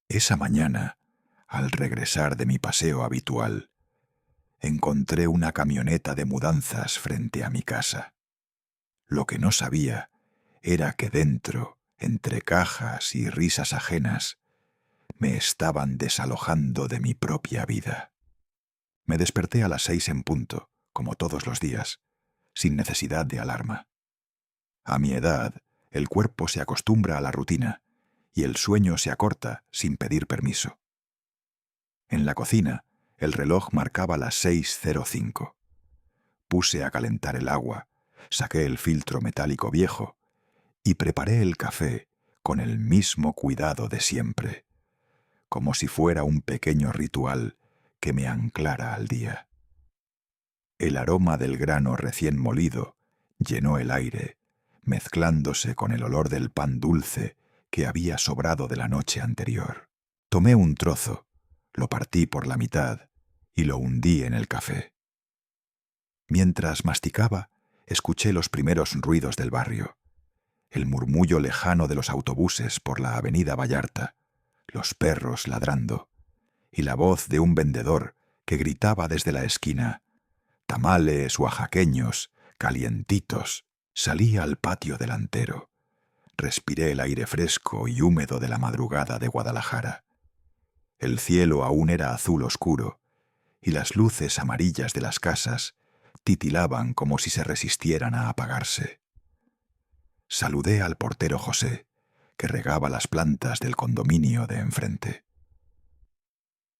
Esa mañana, al regresar de mi paseo habitual, encontré una camioneta de mudanzas frente a mi casa. Lo que no sabía era que dentro, entre cajas y risas ajenas, me estaban desalojando de mi propia vida. Me desperté a las 6 en punto, como todos los días, sin necesidad de alarma. A mi edad, el cuerpo se acostumbra a la rutina y el sueño se acorta sin pedir permiso. En la cocina, el reloj marcaba las 6:05. Puse a calentar el agua, saqué el filtro metálico viejo y preparé el café con el mismo cuidado de siempre, como si fuera un pequeño ritual que me anclara al día. El aroma del grano recién molido llenó el aire, mezclándose con el olor del pan dulce que había sobrado de la noche anterior. Tomé un trozo, lo partí por la mitad y lo hundí en el café. Mientras masticaba, escuché los primeros ruidos del barrio, el murmullo lejano de los autobuses por la avenida Vallarta, los perros ladrando, y la voz de un vendedor que gritaba desde la esquina: «Tamales oaxaqueños, calientitos». Salí al patio delantero. Respiré el aire fresco y húmedo de la madrugada de Guadalajara. El cielo aún era azul oscuro, y las luces amarillas de las casas titilaban como si se resistieran a apagarse. Saludé al portero José, que regaba las plantas del condominio de enfrente.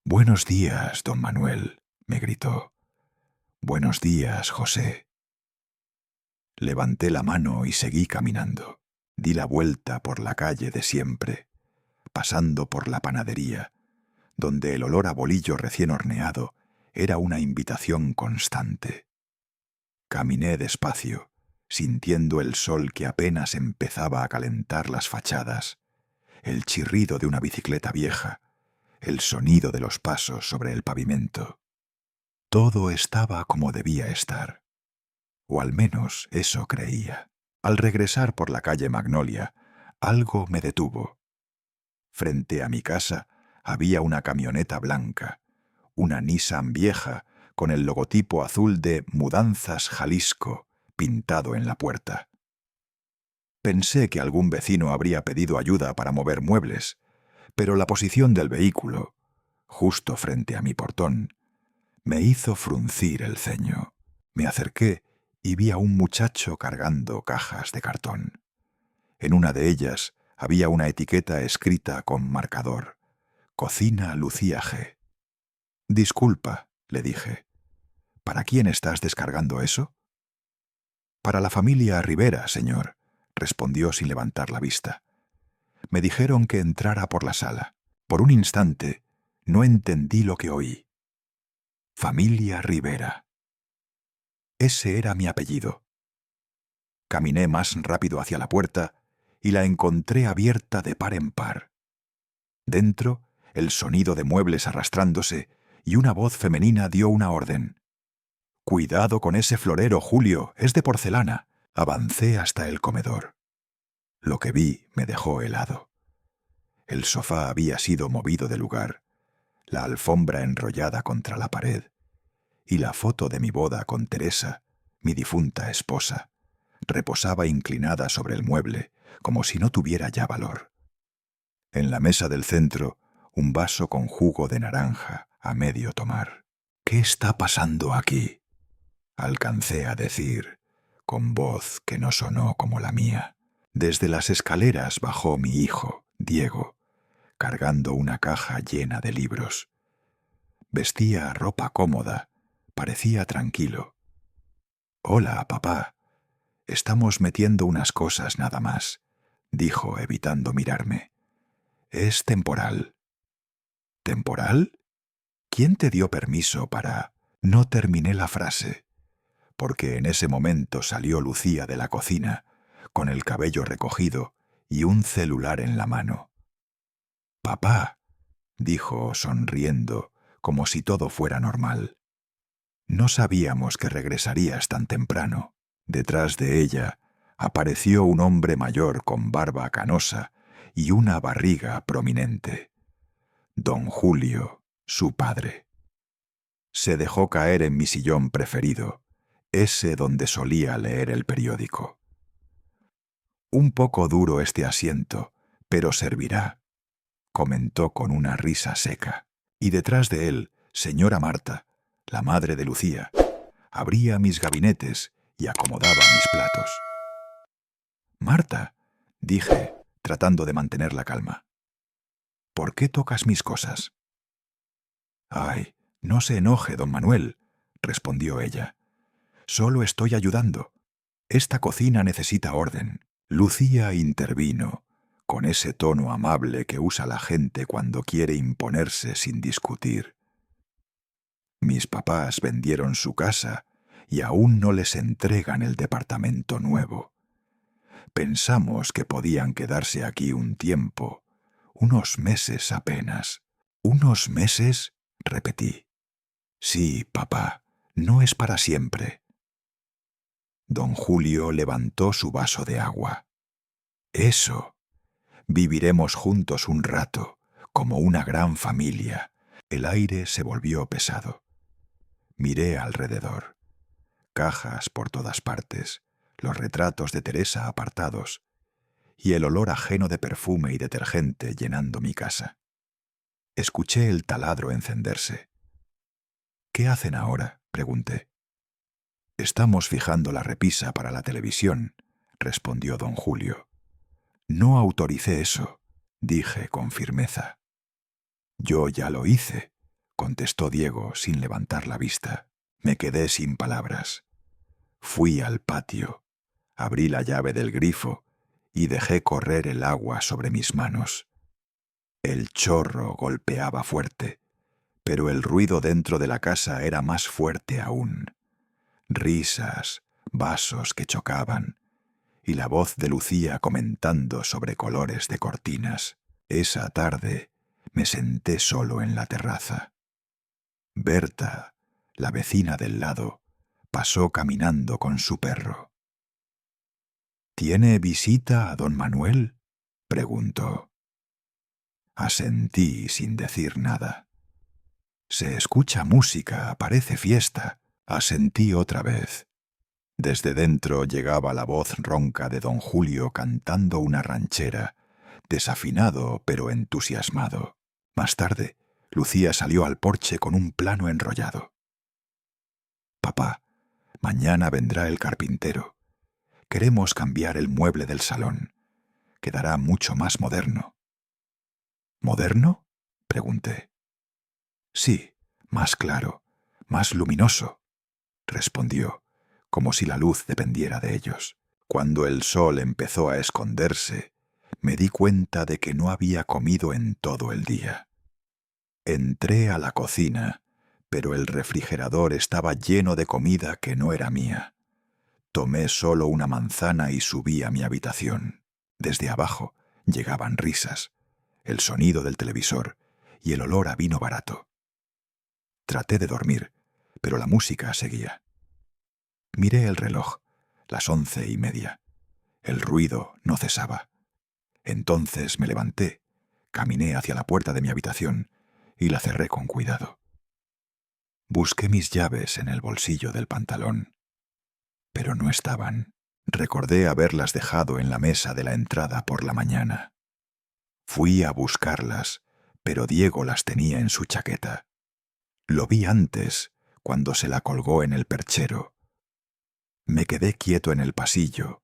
«Buenos días, don Manuel», me gritó. «Buenos días, José». Levanté la mano y seguí caminando. Di la vuelta por la calle de siempre, pasando por la panadería, donde el olor a bolillo recién horneado era una invitación constante. Caminé despacio, sintiendo el sol que apenas empezaba a calentar las fachadas, el chirrido de una bicicleta vieja, el sonido de los pasos sobre el pavimento. Todo estaba como debía estar, o al menos eso creía. Al regresar por la calle Magnolia, algo me detuvo. Frente a mi casa había una camioneta blanca, una Nissan vieja con el logotipo azul de Mudanzas Jalisco pintado en la puerta. Pensé que algún vecino habría pedido ayuda para mover muebles, pero la posición del vehículo, justo frente a mi portón, me hizo fruncir el ceño. Me acerqué y vi a un muchacho cargando cajas de cartón. En una de ellas había una etiqueta escrita con marcador: Cocina Lucía G. «Disculpa», le dije, «¿para quién estás descargando eso?» «Para la familia Rivera, señor», respondió sin levantar la vista. Me dijeron que entrara por la sala. Por un instante no entendí lo que oí. Familia Rivera. Ese era mi apellido. Caminé más rápido hacia la puerta y la encontré abierta de par en par. Dentro, el sonido de muebles arrastrándose y una voz femenina dio una orden. «Cuidado con ese florero, Julio, es de porcelana». Avancé hasta el comedor. Lo que vi me dejó helado. El sofá había sido movido de lugar, la alfombra enrollada contra la pared, y la foto de mi boda con Teresa, mi difunta esposa, reposaba inclinada sobre el mueble, como si no tuviera ya valor. En la mesa del centro, un vaso con jugo de naranja a medio tomar. «¿Qué está pasando aquí?», alcancé a decir, con voz que no sonó como la mía. Desde las escaleras bajó mi hijo, Diego, cargando una caja llena de libros. Vestía ropa cómoda, parecía tranquilo. «Hola, papá. Estamos metiendo unas cosas nada más», dijo evitando mirarme. «Es temporal». «¿Temporal? ¿Quién te dio permiso para...?» No terminé la frase, porque en ese momento salió Lucía de la cocina, con el cabello recogido y un celular en la mano. «Papá», dijo sonriendo, como si todo fuera normal. «No sabíamos que regresarías tan temprano». Detrás de ella apareció un hombre mayor con barba canosa y una barriga prominente. Don Julio, su padre. Se dejó caer en mi sillón preferido, ese donde solía leer el periódico. Un poco duro este asiento, pero servirá, comentó con una risa seca. Y detrás de él, señora Marta, la madre de Lucía, abría mis gabinetes y acomodaba mis platos. Marta, dije, tratando de mantener la calma, ¿por qué tocas mis cosas? Ay, no se enoje, don Manuel, respondió ella. Solo estoy ayudando. Esta cocina necesita orden. Lucía intervino, con ese tono amable que usa la gente cuando quiere imponerse sin discutir. Mis papás vendieron su casa y aún no les entregan el departamento nuevo. Pensamos que podían quedarse aquí un tiempo, unos meses apenas. ¿Unos meses? Repetí. Sí, papá, no es para siempre. Don Julio levantó su vaso de agua. Eso. Viviremos juntos un rato, como una gran familia. El aire se volvió pesado. Miré alrededor. Cajas por todas partes, los retratos de Teresa apartados, y el olor ajeno de perfume y detergente llenando mi casa. Escuché el taladro encenderse. ¿Qué hacen ahora?, pregunté. Estamos fijando la repisa para la televisión, respondió don Julio. No autoricé eso, dije con firmeza. Yo ya lo hice, contestó Diego sin levantar la vista. Me quedé sin palabras. Fui al patio, abrí la llave del grifo y dejé correr el agua sobre mis manos. El chorro golpeaba fuerte, pero el ruido dentro de la casa era más fuerte aún. Risas, vasos que chocaban, y la voz de Lucía comentando sobre colores de cortinas. Esa tarde me senté solo en la terraza. Berta, la vecina del lado, pasó caminando con su perro. ¿Tiene visita a don Manuel?, preguntó. Asentí sin decir nada. Se escucha música, parece fiesta. Asentí otra vez. Desde dentro llegaba la voz ronca de don Julio cantando una ranchera, desafinado pero entusiasmado. Más tarde, Lucía salió al porche con un plano enrollado. Papá, mañana vendrá el carpintero. Queremos cambiar el mueble del salón. Quedará mucho más moderno. ¿Moderno?, pregunté. Sí, más claro, más luminoso, respondió, como si la luz dependiera de ellos. Cuando el sol empezó a esconderse, me di cuenta de que no había comido en todo el día. Entré a la cocina, pero el refrigerador estaba lleno de comida que no era mía. Tomé solo una manzana y subí a mi habitación. Desde abajo llegaban risas, el sonido del televisor y el olor a vino barato. Traté de dormir, pero la música seguía. Miré el reloj, las 11:30. El ruido no cesaba. Entonces me levanté, caminé hacia la puerta de mi habitación y la cerré con cuidado. Busqué mis llaves en el bolsillo del pantalón, pero no estaban. Recordé haberlas dejado en la mesa de la entrada por la mañana. Fui a buscarlas, pero Diego las tenía en su chaqueta. Lo vi antes, cuando se la colgó en el perchero. Me quedé quieto en el pasillo,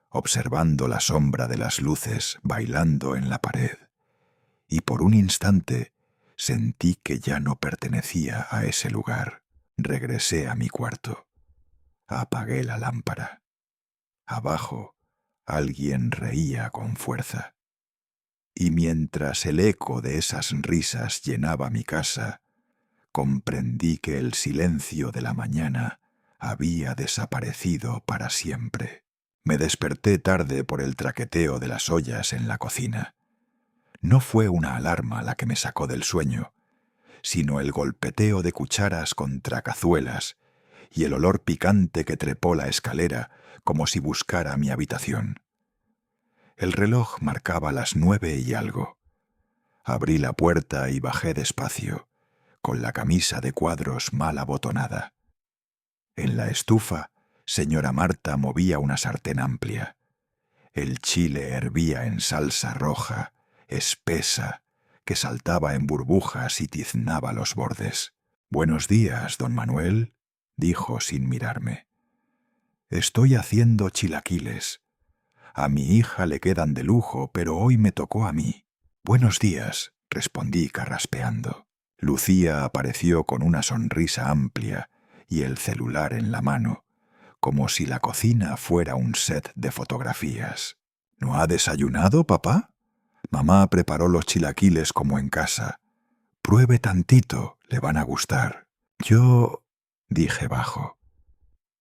observando la sombra de las luces bailando en la pared, y por un instante sentí que ya no pertenecía a ese lugar. Regresé a mi cuarto. Apagué la lámpara. Abajo, alguien reía con fuerza. Y mientras el eco de esas risas llenaba mi casa, comprendí que el silencio de la mañana había desaparecido para siempre. Me desperté tarde por el traqueteo de las ollas en la cocina. No fue una alarma la que me sacó del sueño, sino el golpeteo de cucharas contra cazuelas y el olor picante que trepó la escalera como si buscara mi habitación. El reloj marcaba las 9 y algo. Abrí la puerta y bajé despacio, con la camisa de cuadros mal abotonada. En la estufa, señora Marta movía una sartén amplia. El chile hervía en salsa roja, espesa, que saltaba en burbujas y tiznaba los bordes. «Buenos días, don Manuel», dijo sin mirarme. «Estoy haciendo chilaquiles. A mi hija le quedan de lujo, pero hoy me tocó a mí». «Buenos días», respondí carraspeando. Lucía apareció con una sonrisa amplia y el celular en la mano, como si la cocina fuera un set de fotografías. «¿No ha desayunado, papá? Mamá preparó los chilaquiles como en casa. Pruebe tantito, le van a gustar». «Yo», dije bajo,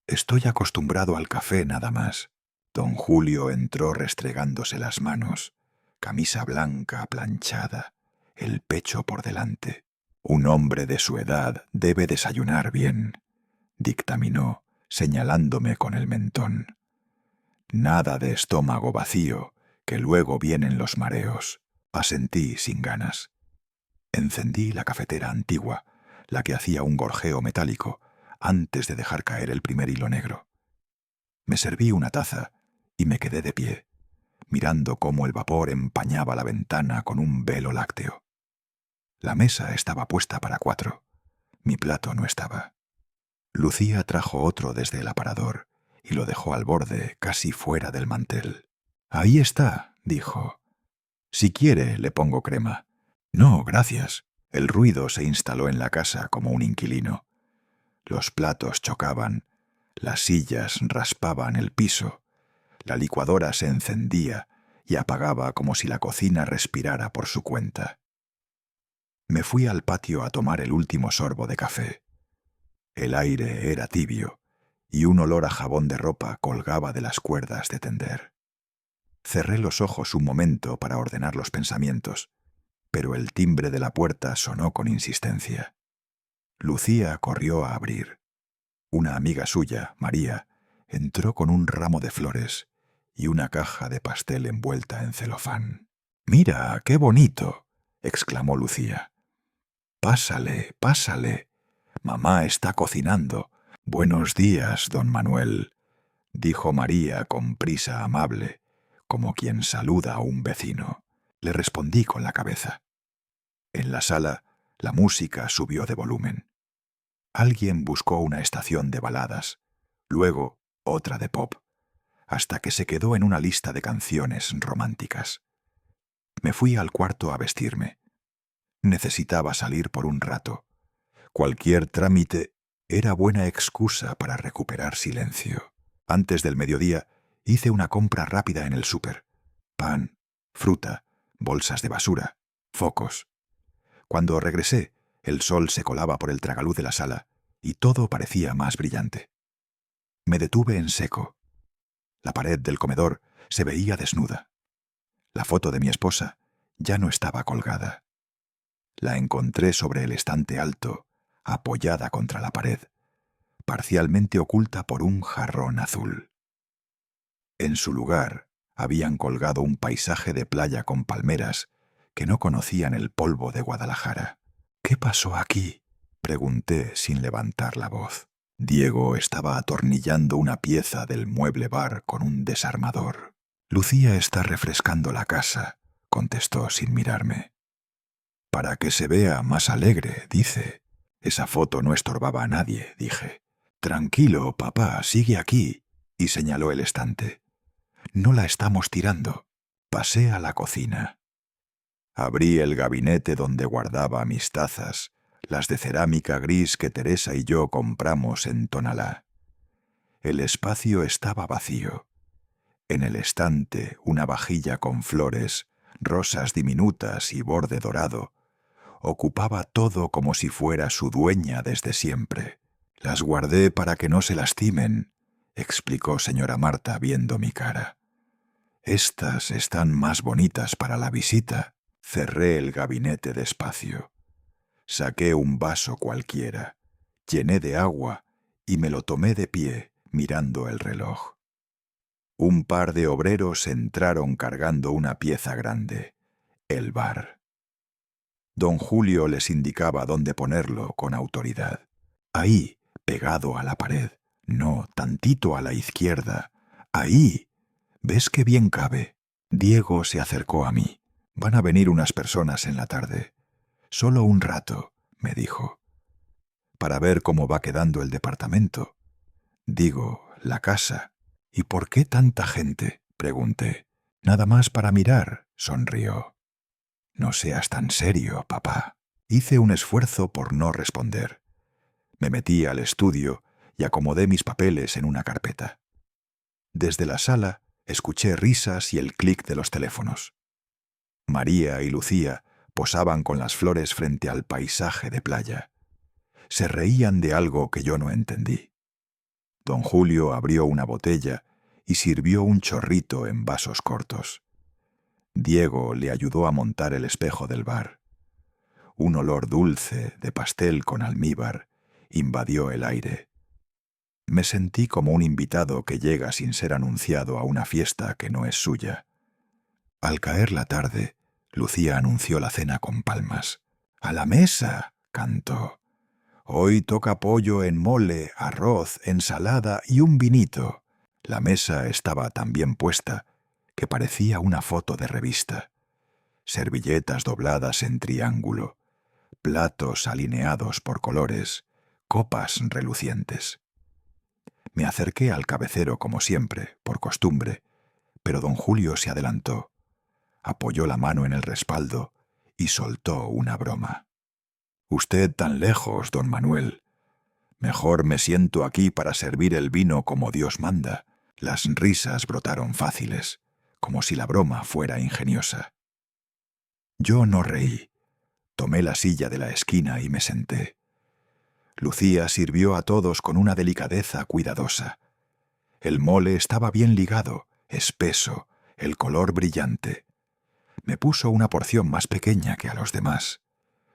«estoy acostumbrado al café nada más». Don Julio entró restregándose las manos, camisa blanca planchada, el pecho por delante. «Un hombre de su edad debe desayunar bien», dictaminó, señalándome con el mentón. «Nada de estómago vacío, que luego vienen los mareos». Asentí sin ganas. Encendí la cafetera antigua, la que hacía un gorjeo metálico, antes de dejar caer el primer hilo negro. Me serví una taza y me quedé de pie, mirando cómo el vapor empañaba la ventana con un velo lácteo. La mesa estaba puesta para 4. Mi plato no estaba. Lucía trajo otro desde el aparador y lo dejó al borde, casi fuera del mantel. «Ahí está», dijo. «Si quiere, le pongo crema». «No, gracias». El ruido se instaló en la casa como un inquilino. Los platos chocaban, las sillas raspaban el piso, la licuadora se encendía y apagaba como si la cocina respirara por su cuenta. Me fui al patio a tomar el último sorbo de café. El aire era tibio y un olor a jabón de ropa colgaba de las cuerdas de tender. Cerré los ojos un momento para ordenar los pensamientos, pero el timbre de la puerta sonó con insistencia. Lucía corrió a abrir. Una amiga suya, María, entró con un ramo de flores y una caja de pastel envuelta en celofán. «Mira, qué bonito», exclamó Lucía. «Pásale, pásale. Mamá está cocinando». «Buenos días, don Manuel», dijo María con prisa amable, como quien saluda a un vecino. Le respondí con la cabeza. En la sala, la música subió de volumen. Alguien buscó una estación de baladas, luego otra de pop, hasta que se quedó en una lista de canciones románticas. Me fui al cuarto a vestirme. Necesitaba salir por un rato. Cualquier trámite era buena excusa para recuperar silencio. Antes del mediodía hice una compra rápida en el súper. Pan, fruta, bolsas de basura, focos. Cuando regresé, el sol se colaba por el tragaluz de la sala y todo parecía más brillante. Me detuve en seco. La pared del comedor se veía desnuda. La foto de mi esposa ya no estaba colgada. La encontré sobre el estante alto, apoyada contra la pared, parcialmente oculta por un jarrón azul. En su lugar habían colgado un paisaje de playa con palmeras que no conocían el polvo de Guadalajara. «¿Qué pasó aquí?», pregunté sin levantar la voz. Diego estaba atornillando una pieza del mueble bar con un desarmador. «Lucía está refrescando la casa», contestó sin mirarme. «Para que se vea más alegre», dice. «Esa foto no estorbaba a nadie», dije. «Tranquilo, papá, sigue aquí», y señaló el estante. «No la estamos tirando». Pasé a la cocina. Abrí el gabinete donde guardaba mis tazas, las de cerámica gris que Teresa y yo compramos en Tonalá. El espacio estaba vacío. En el estante una vajilla con flores, rosas diminutas y borde dorado, ocupaba todo como si fuera su dueña desde siempre. «Las guardé para que no se lastimen», explicó señora Marta viendo mi cara. «Estas están más bonitas para la visita». Cerré el gabinete despacio. Saqué un vaso cualquiera, llené de agua y me lo tomé de pie, mirando el reloj. Un par de obreros entraron cargando una pieza grande, el bar. Don Julio les indicaba dónde ponerlo con autoridad. Ahí, pegado a la pared. No, tantito a la izquierda. Ahí. ¿Ves qué bien cabe? Diego se acercó a mí. Van a venir unas personas en la tarde. Solo un rato, me dijo, para ver cómo va quedando el departamento. Digo, la casa. ¿Y por qué tanta gente?, pregunté. Nada más para mirar, sonrió. No seas tan serio, papá. Hice un esfuerzo por no responder. Me metí al estudio y acomodé mis papeles en una carpeta. Desde la sala escuché risas y el clic de los teléfonos. María y Lucía posaban con las flores frente al paisaje de playa. Se reían de algo que yo no entendí. Don Julio abrió una botella y sirvió un chorrito en vasos cortos. Diego le ayudó a montar el espejo del bar. Un olor dulce de pastel con almíbar invadió el aire. Me sentí como un invitado que llega sin ser anunciado a una fiesta que no es suya. Al caer la tarde, Lucía anunció la cena con palmas. «¡A la mesa!», cantó. «Hoy toca pollo en mole, arroz, ensalada y un vinito». La mesa estaba tan bien puesta que parecía una foto de revista. Servilletas dobladas en triángulo, platos alineados por colores, copas relucientes. Me acerqué al cabecero como siempre, por costumbre, pero don Julio se adelantó, apoyó la mano en el respaldo y soltó una broma. «Usted tan lejos, don Manuel. Mejor me siento aquí para servir el vino como Dios manda». Las risas brotaron fáciles, como si la broma fuera ingeniosa. Yo no reí. Tomé la silla de la esquina y me senté. Lucía sirvió a todos con una delicadeza cuidadosa. El mole estaba bien ligado, espeso, el color brillante. Me puso una porción más pequeña que a los demás,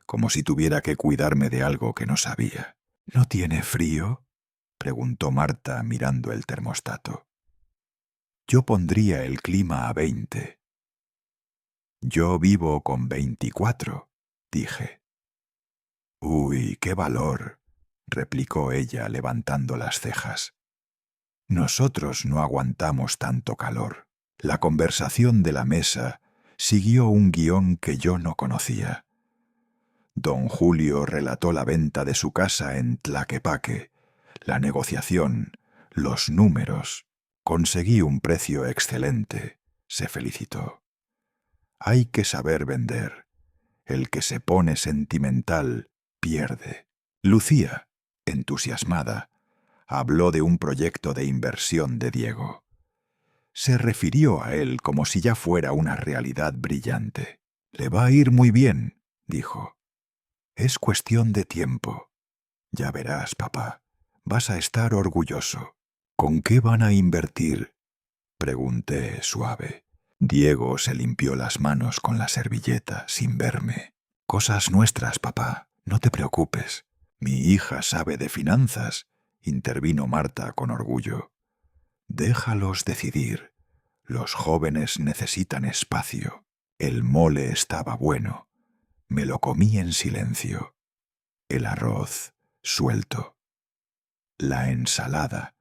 como si tuviera que cuidarme de algo que no sabía. «¿No tiene frío?», preguntó Marta mirando el termostato. «Yo pondría el clima a 20». «Yo vivo con 24», dije. «Uy, qué valor», replicó ella levantando las cejas. «Nosotros no aguantamos tanto calor». La conversación de la mesa siguió un guión que yo no conocía. Don Julio relató la venta de su casa en Tlaquepaque, la negociación, los números. «Conseguí un precio excelente», se felicitó. «Hay que saber vender. El que se pone sentimental pierde». Lucía, entusiasmada, habló de un proyecto de inversión de Diego. Se refirió a él como si ya fuera una realidad brillante. «Le va a ir muy bien», dijo. «Es cuestión de tiempo. Ya verás, papá. Vas a estar orgulloso». «¿Con qué van a invertir?», pregunté suave. Diego se limpió las manos con la servilleta sin verme. «Cosas nuestras, papá. No te preocupes. Mi hija sabe de finanzas», intervino Marta con orgullo. «Déjalos decidir. Los jóvenes necesitan espacio». El mole estaba bueno. Me lo comí en silencio. El arroz suelto. La ensalada,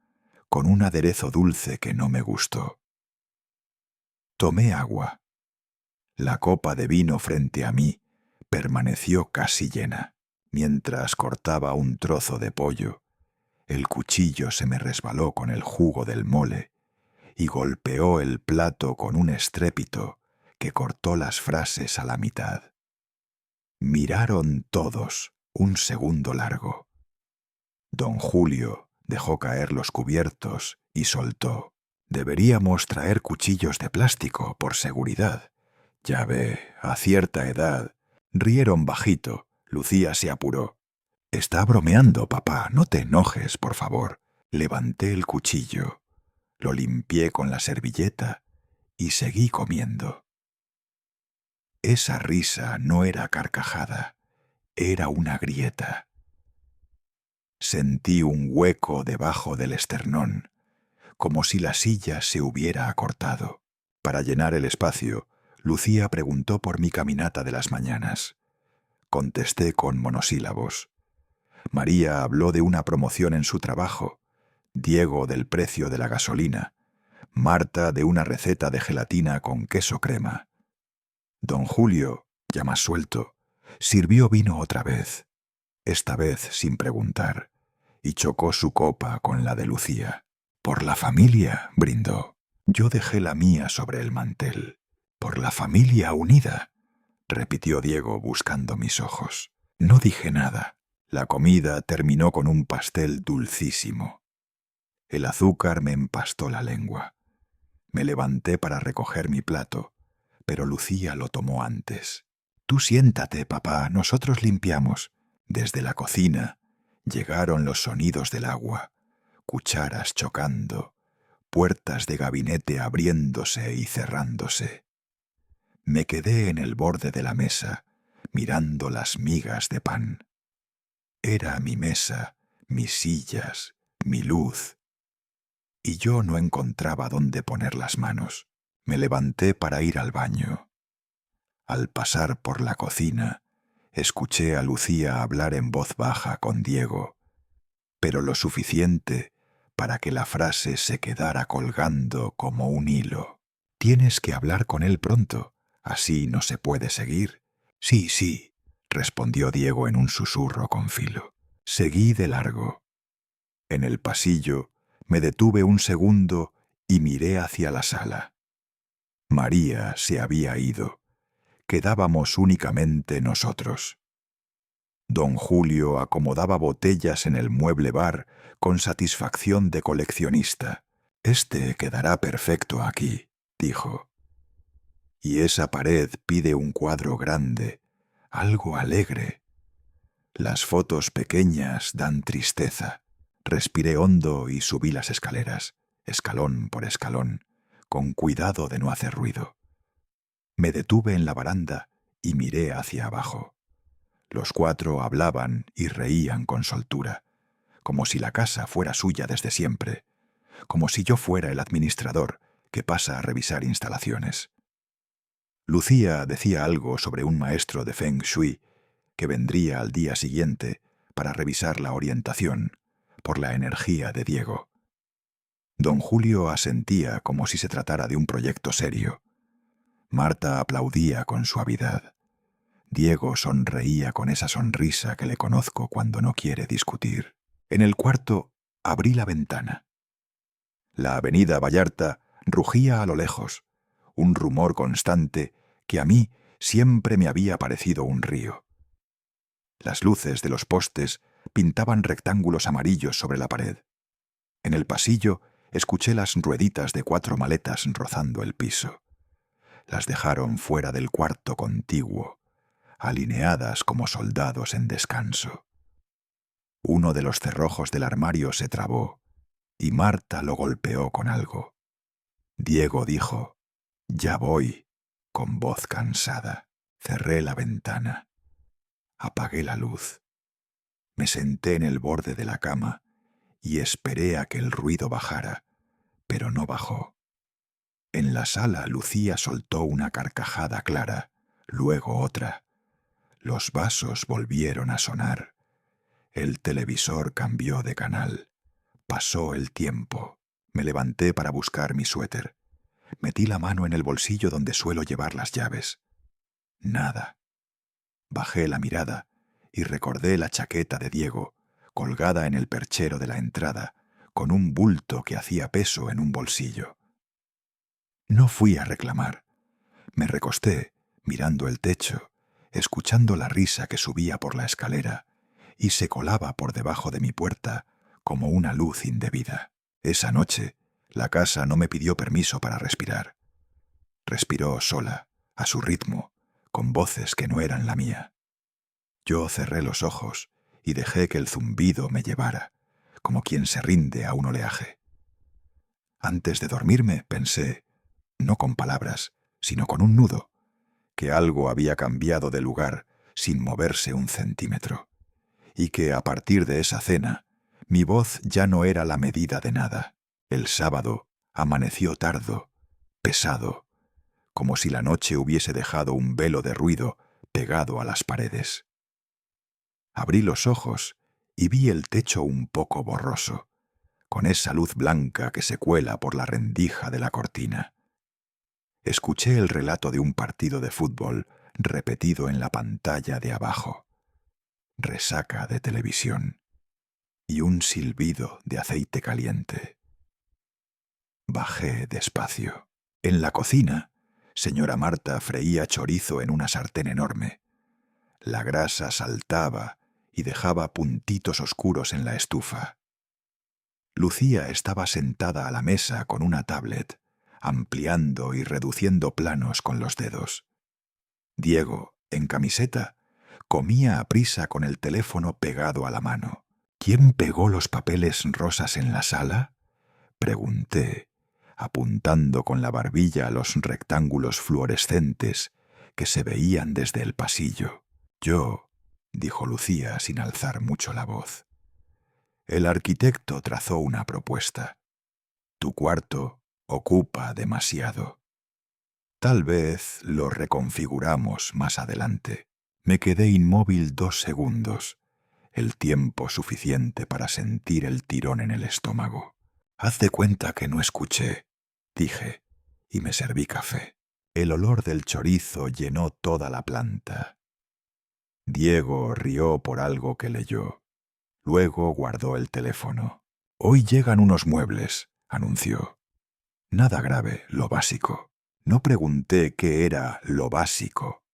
con un aderezo dulce que no me gustó. Tomé agua. La copa de vino frente a mí permaneció casi llena. Mientras cortaba un trozo de pollo, el cuchillo se me resbaló con el jugo del mole y golpeó el plato con un estrépito que cortó las frases a la mitad. Miraron todos un segundo largo. Don Julio dejó caer los cubiertos y soltó: «Deberíamos traer cuchillos de plástico por seguridad». Ya ve, a cierta edad. Rieron bajito. Lucía se apuró. «Está bromeando, papá. No te enojes, por favor». Levanté el cuchillo, lo limpié con la servilleta y seguí comiendo. Esa risa no era carcajada, era una grieta. Sentí un hueco debajo del esternón, como si la silla se hubiera acortado. Para llenar el espacio, Lucía preguntó por mi caminata de las mañanas. contesté con monosílabos. María habló de una promoción en su trabajo, Diego del precio de la gasolina, Marta de una receta de gelatina con queso crema. Don Julio, ya más suelto, sirvió vino otra vez, esta vez sin preguntar, y chocó su copa con la de Lucía. «Por la familia», brindó. Yo dejé la mía sobre el mantel. «Por la familia unida», repitió Diego buscando mis ojos. No dije nada. La comida terminó con un pastel dulcísimo. El azúcar me empastó la lengua. Me levanté para recoger mi plato, pero Lucía lo tomó antes. «Tú siéntate, papá, nosotros limpiamos». Desde la cocina llegaron los sonidos del agua, cucharas chocando, puertas de gabinete abriéndose y cerrándose. Me quedé en el borde de la mesa, mirando las migas de pan. Era mi mesa, mis sillas, mi luz, y yo no encontraba dónde poner las manos. Me levanté para ir al baño. Al pasar por la cocina, escuché a Lucía hablar en voz baja con Diego, pero lo suficiente para que la frase se quedara colgando como un hilo. «Tienes que hablar con él pronto, así no se puede seguir». «Sí, sí», respondió Diego en un susurro con filo. Seguí de largo. En el pasillo me detuve un segundo y miré hacia la sala. María se había ido. Quedábamos únicamente nosotros. Don Julio acomodaba botellas en el mueble bar con satisfacción de coleccionista. «Este quedará perfecto aquí», dijo. «Y esa pared pide un cuadro grande, algo alegre. Las fotos pequeñas dan tristeza». Respiré hondo y subí las escaleras, escalón por escalón, con cuidado de no hacer ruido. Me detuve en la baranda y miré hacia abajo. Los cuatro hablaban y reían con soltura, como si la casa fuera suya desde siempre, como si yo fuera el administrador que pasa a revisar instalaciones. Lucía decía algo sobre un maestro de Feng Shui que vendría al día siguiente para revisar la orientación por la energía de Diego. Don Julio asentía como si se tratara de un proyecto serio. Marta aplaudía con suavidad. Diego sonreía con esa sonrisa que le conozco cuando no quiere discutir. En el cuarto abrí la ventana. La avenida Vallarta rugía a lo lejos, un rumor constante que a mí siempre me había parecido un río. Las luces de los postes pintaban rectángulos amarillos sobre la pared. En el pasillo escuché las rueditas de 4 maletas rozando el piso. Las dejaron fuera del cuarto contiguo, alineadas como soldados en descanso. Uno de los cerrojos del armario se trabó y Marta lo golpeó con algo. Diego dijo: «Ya voy», con voz cansada. Cerré la ventana. Apagué la luz. Me senté en el borde de la cama y esperé a que el ruido bajara, pero no bajó. En la sala Lucía soltó una carcajada clara, luego otra. Los vasos volvieron a sonar. El televisor cambió de canal. Pasó el tiempo. Me levanté para buscar mi suéter. Metí la mano en el bolsillo donde suelo llevar las llaves. Nada. Bajé la mirada y recordé la chaqueta de Diego, colgada en el perchero de la entrada, con un bulto que hacía peso en un bolsillo. No fui a reclamar. Me recosté, mirando el techo, escuchando la risa que subía por la escalera y se colaba por debajo de mi puerta como una luz indebida. Esa noche, la casa no me pidió permiso para respirar. Respiró sola, a su ritmo, con voces que no eran la mía. Yo cerré los ojos y dejé que el zumbido me llevara, como quien se rinde a un oleaje. Antes de dormirme pensé, no con palabras, sino con un nudo, que algo había cambiado de lugar sin moverse un centímetro, y que a partir de esa cena mi voz ya no era la medida de nada. El sábado amaneció tardo, pesado, como si la noche hubiese dejado un velo de ruido pegado a las paredes. Abrí los ojos y vi el techo un poco borroso, con esa luz blanca que se cuela por la rendija de la cortina. Escuché el relato de un partido de fútbol repetido en la pantalla de abajo. Resaca de televisión y un silbido de aceite caliente. Bajé despacio. En la cocina, señora Marta freía chorizo en una sartén enorme. La grasa saltaba y dejaba puntitos oscuros en la estufa. Lucía estaba sentada a la mesa con una tablet, ampliando y reduciendo planos con los dedos. Diego, en camiseta, comía aprisa con el teléfono pegado a la mano. ¿Quién pegó los papeles rosas en la sala?, pregunté, apuntando con la barbilla a los rectángulos fluorescentes que se veían desde el pasillo. Yo, dijo Lucía sin alzar mucho la voz. El arquitecto trazó una propuesta. Tu cuarto ocupa demasiado. Tal vez lo reconfiguramos más adelante. Me quedé inmóvil 2 segundos, el tiempo suficiente para sentir el tirón en el estómago. Haz de cuenta que no escuché, dije, y me serví café. El olor del chorizo llenó toda la planta. Diego rió por algo que leyó. Luego guardó el teléfono. Hoy llegan unos muebles, anunció. Nada grave, lo básico. No pregunté qué era lo básico.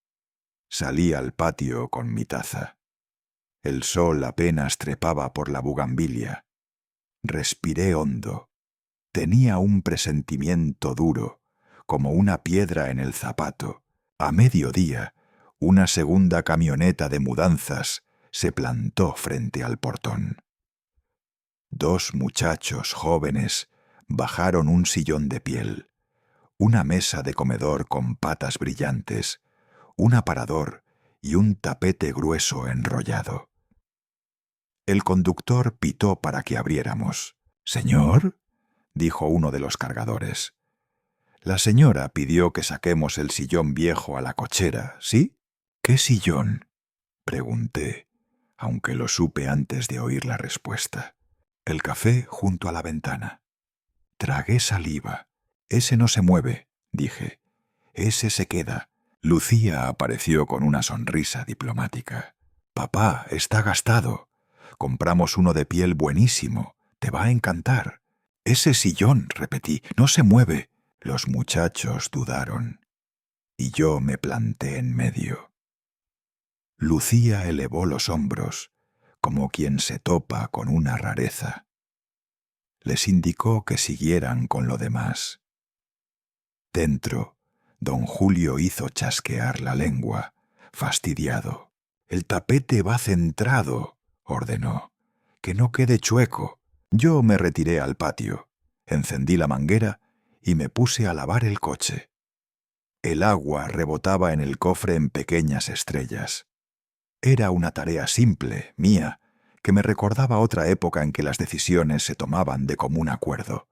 Salí al patio con mi taza. El sol apenas trepaba por la bugambilia. Respiré hondo. Tenía un presentimiento duro, como una piedra en el zapato. A mediodía, una segunda camioneta de mudanzas se plantó frente al portón. 2 muchachos jóvenes bajaron un sillón de piel, una mesa de comedor con patas brillantes, un aparador y un tapete grueso enrollado. El conductor pitó para que abriéramos. «¿Señor?», dijo uno de los cargadores. La señora pidió que saquemos el sillón viejo a la cochera, ¿sí? «¿Qué sillón?», pregunté, aunque lo supe antes de oír la respuesta. El café junto a la ventana. Tragué saliva. «Ese no se mueve», dije. «Ese se queda». Lucía apareció con una sonrisa diplomática. «Papá, está gastado. Compramos uno de piel buenísimo. Te va a encantar». «Ese sillón», repetí, «no se mueve». Los muchachos dudaron, y yo me planté en medio. Lucía elevó los hombros, como quien se topa con una rareza. Les indicó que siguieran con lo demás. Dentro, don Julio hizo chasquear la lengua, fastidiado. «El tapete va centrado», ordenó. «Que no quede chueco». Yo me retiré al patio, encendí la manguera y me puse a lavar el coche. El agua rebotaba en el cofre en pequeñas estrellas. Era una tarea simple, mía, que me recordaba otra época en que las decisiones se tomaban de común acuerdo.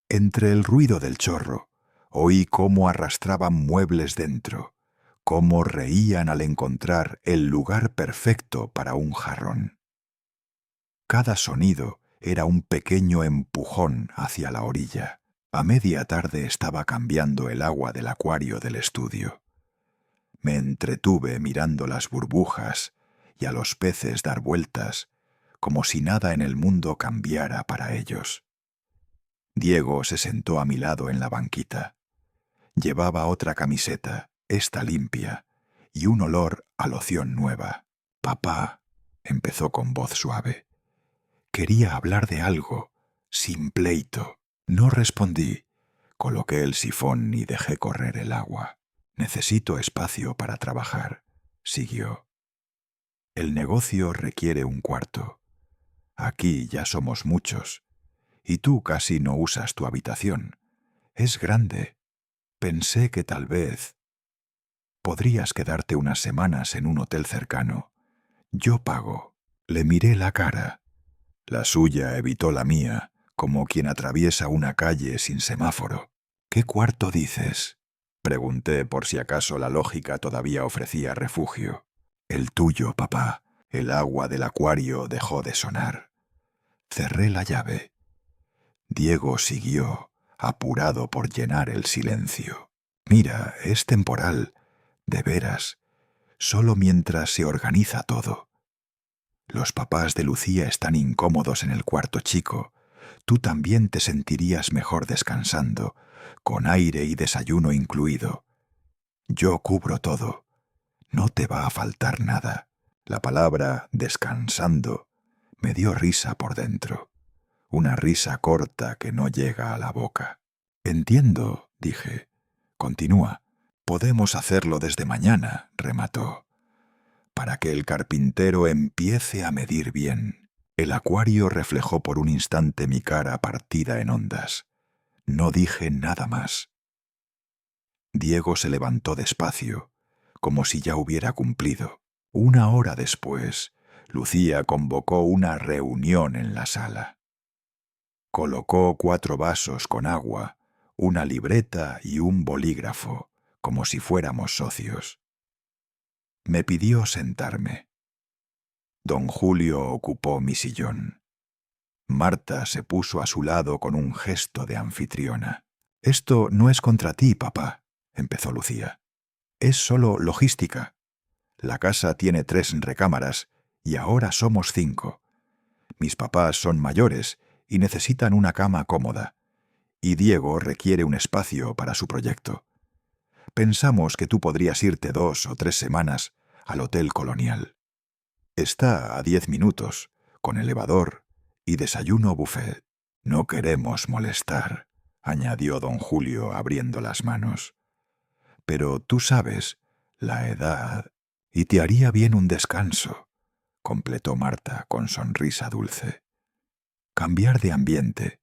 Entre el ruido del chorro, oí cómo arrastraban muebles dentro, cómo reían al encontrar el lugar perfecto para un jarrón. Cada sonido era un pequeño empujón hacia la orilla. A media tarde estaba cambiando el agua del acuario del estudio. Me entretuve mirando las burbujas y a los peces dar vueltas, como si nada en el mundo cambiara para ellos. Diego se sentó a mi lado en la banquita. Llevaba otra camiseta, esta limpia, y un olor a loción nueva. «Papá», empezó con voz suave. Quería hablar de algo, sin pleito. No respondí. Coloqué el sifón y dejé correr el agua. «Necesito espacio para trabajar», siguió. «El negocio requiere un cuarto. Aquí ya somos muchos, y tú casi no usas tu habitación. Es grande. Pensé que tal vez podrías quedarte unas semanas en un hotel cercano. Yo pago». Le miré la cara. La suya evitó la mía, como quien atraviesa una calle sin semáforo. «¿Qué cuarto dices?», pregunté por si acaso la lógica todavía ofrecía refugio. «El tuyo, papá. El agua del acuario dejó de sonar. Cerré la llave. Diego siguió, apurado por llenar el silencio. Mira, es temporal, de veras, solo mientras se organiza todo. Los papás de Lucía están incómodos en el cuarto chico. Tú también te sentirías mejor descansando, con aire y desayuno incluido. Yo cubro todo. No te va a faltar nada. La palabra descansando me dio risa por dentro. Una risa corta que no llega a la boca. Entiendo, dije. Continúa. Podemos hacerlo desde mañana, remató. Para que el carpintero empiece a medir bien. El acuario reflejó por un instante mi cara partida en ondas. No dije nada más. Diego se levantó despacio, como si ya hubiera cumplido. 1 hora después, Lucía convocó una reunión en la sala. Colocó 4 vasos con agua, una libreta y un bolígrafo, como si fuéramos socios. Me pidió sentarme. Don Julio ocupó mi sillón. Marta se puso a su lado con un gesto de anfitriona. «Esto no es contra ti, papá», empezó Lucía. «Es solo logística. La casa tiene 3 recámaras y ahora somos 5. Mis papás son mayores y necesitan una cama cómoda, y Diego requiere un espacio para su proyecto. Pensamos que tú podrías irte 2 o 3 semanas al Hotel Colonial. Está a 10 minutos, con elevador y desayuno buffet. No queremos molestar», añadió don Julio abriendo las manos. «Pero tú sabes, la edad, y te haría bien un descanso», completó Marta con sonrisa dulce. «Cambiar de ambiente.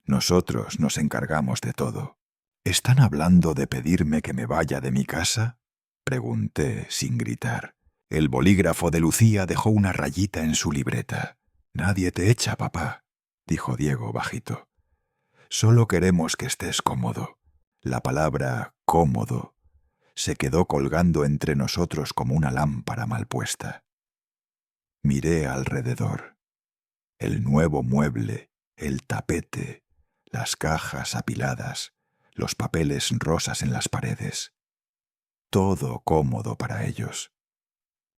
Nosotros nos encargamos de todo». «¿Están hablando de pedirme que me vaya de mi casa?», pregunté sin gritar. El bolígrafo de Lucía dejó una rayita en su libreta. «Nadie te echa, papá», dijo Diego bajito. «Solo queremos que estés cómodo». La palabra «cómodo» se quedó colgando entre nosotros como una lámpara mal puesta. Miré alrededor. El nuevo mueble, el tapete, las cajas apiladas, los papeles rosas en las paredes. Todo cómodo para ellos.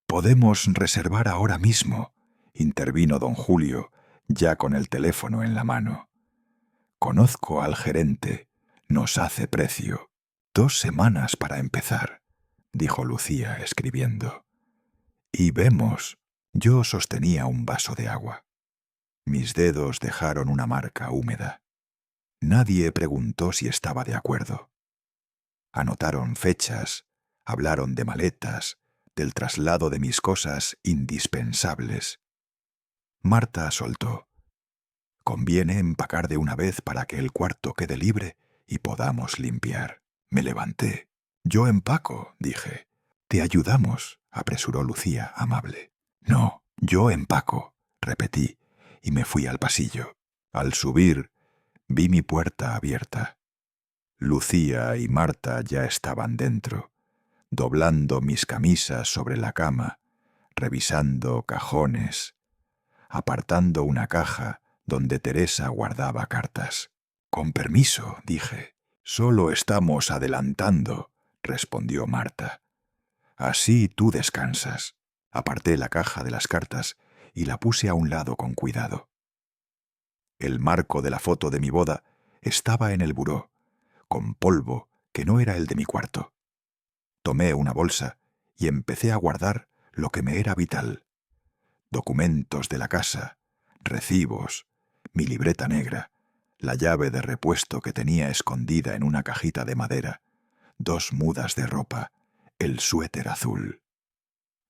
«Podemos reservar ahora mismo», intervino don Julio, ya con el teléfono en la mano. «Conozco al gerente. Nos hace precio. 2 semanas para empezar», dijo Lucía escribiendo. «Y vemos». Yo sostenía un vaso de agua. Mis dedos dejaron una marca húmeda. Nadie preguntó si estaba de acuerdo. Anotaron fechas, hablaron de maletas, del traslado de mis cosas indispensables. Marta soltó. «Conviene empacar de una vez para que el cuarto quede libre y podamos limpiar». Me levanté. «Yo empaco», dije. «Te ayudamos», apresuró Lucía, amable. «No, yo empaco», repetí, y me fui al pasillo. Al subir, vi mi puerta abierta. Lucía y Marta ya estaban dentro, doblando mis camisas sobre la cama, revisando cajones, apartando una caja donde Teresa guardaba cartas. «Con permiso», dije. «Solo estamos adelantando», respondió Marta. «Así tú descansas». Aparté la caja de las cartas y la puse a un lado con cuidado. El marco de la foto de mi boda estaba en el buró, con polvo que no era el de mi cuarto. Tomé una bolsa y empecé a guardar lo que me era vital. Documentos de la casa, recibos, mi libreta negra, la llave de repuesto que tenía escondida en una cajita de madera, 2 mudas de ropa, el suéter azul.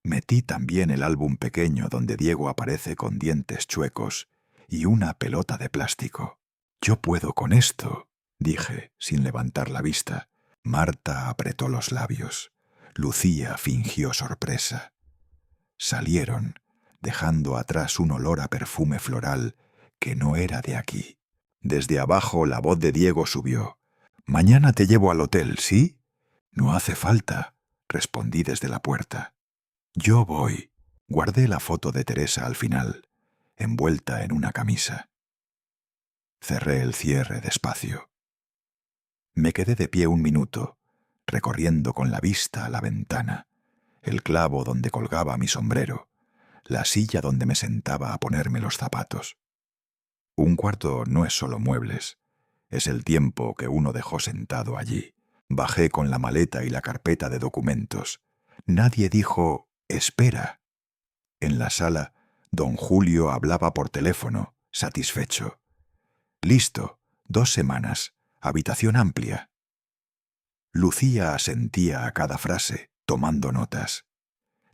Metí también el álbum pequeño donde Diego aparece con dientes chuecos y una pelota de plástico. «Yo puedo con esto», dije, sin levantar la vista. Marta apretó los labios. Lucía fingió sorpresa. Salieron, dejando atrás un olor a perfume floral que no era de aquí. Desde abajo la voz de Diego subió. «Mañana te llevo al hotel, ¿sí?» «No hace falta», respondí desde la puerta. «Yo voy». Guardé la foto de Teresa al final, envuelta en una camisa. Cerré el cierre despacio. Me quedé de pie un minuto, recorriendo con la vista la ventana, el clavo donde colgaba mi sombrero, la silla donde me sentaba a ponerme los zapatos. Un cuarto no es solo muebles, es el tiempo que uno dejó sentado allí. Bajé con la maleta y la carpeta de documentos. Nadie dijo «espera». En la sala, don Julio hablaba por teléfono, satisfecho. «Listo, 2 semanas, habitación amplia». Lucía asentía a cada frase, tomando notas.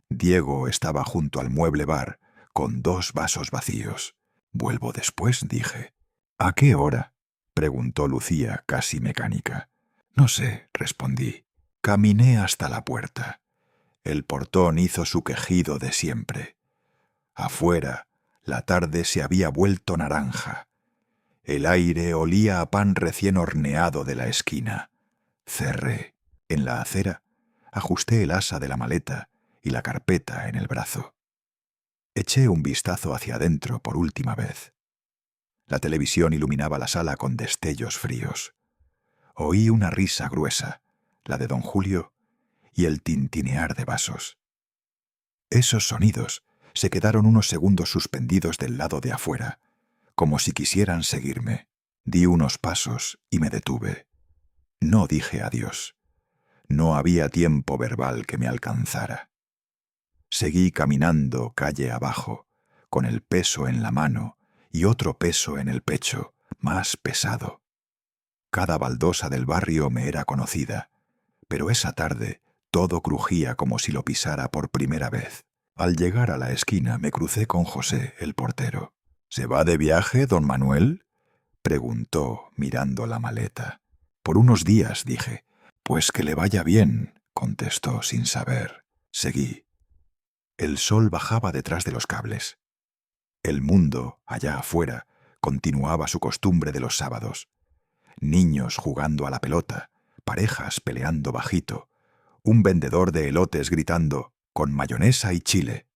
Diego estaba junto al mueble bar, con 2 vasos vacíos. «Vuelvo después», dije. «¿A qué hora?», preguntó Lucía, casi mecánica. «No sé», respondí. Caminé hasta la puerta. El portón hizo su quejido de siempre. Afuera, la tarde se había vuelto naranja. El aire olía a pan recién horneado de la esquina. Cerré. En la acera, ajusté el asa de la maleta y la carpeta en el brazo. Eché un vistazo hacia adentro por última vez. La televisión iluminaba la sala con destellos fríos. Oí una risa gruesa, la de don Julio, y el tintinear de vasos. Esos sonidos se quedaron unos segundos suspendidos del lado de afuera, como si quisieran seguirme. Di unos pasos y me detuve. No dije adiós. No había tiempo verbal que me alcanzara. Seguí caminando calle abajo, con el peso en la mano y otro peso en el pecho, más pesado. Cada baldosa del barrio me era conocida, pero esa tarde todo crujía como si lo pisara por primera vez. Al llegar a la esquina me crucé con José, el portero. «¿Se va de viaje, don Manuel?», preguntó, mirando la maleta. «Por unos días», dije. «Pues que le vaya bien», contestó sin saber. Seguí. El sol bajaba detrás de los cables. El mundo, allá afuera, continuaba su costumbre de los sábados. Niños jugando a la pelota, parejas peleando bajito, un vendedor de elotes gritando «con mayonesa y chile».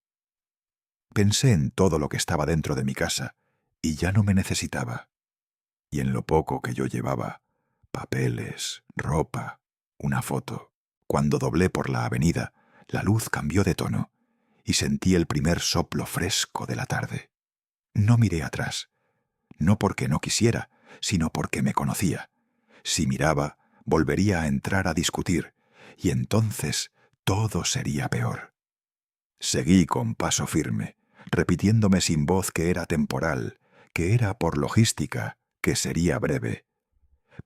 Pensé en todo lo que estaba dentro de mi casa y ya no me necesitaba. Y en lo poco que yo llevaba, papeles, ropa, una foto. Cuando doblé por la avenida, la luz cambió de tono y sentí el primer soplo fresco de la tarde. No miré atrás, no porque no quisiera, sino porque me conocía. Si miraba, volvería a entrar a discutir, y entonces todo sería peor. Seguí con paso firme, repitiéndome sin voz que era temporal, que era por logística, que sería breve.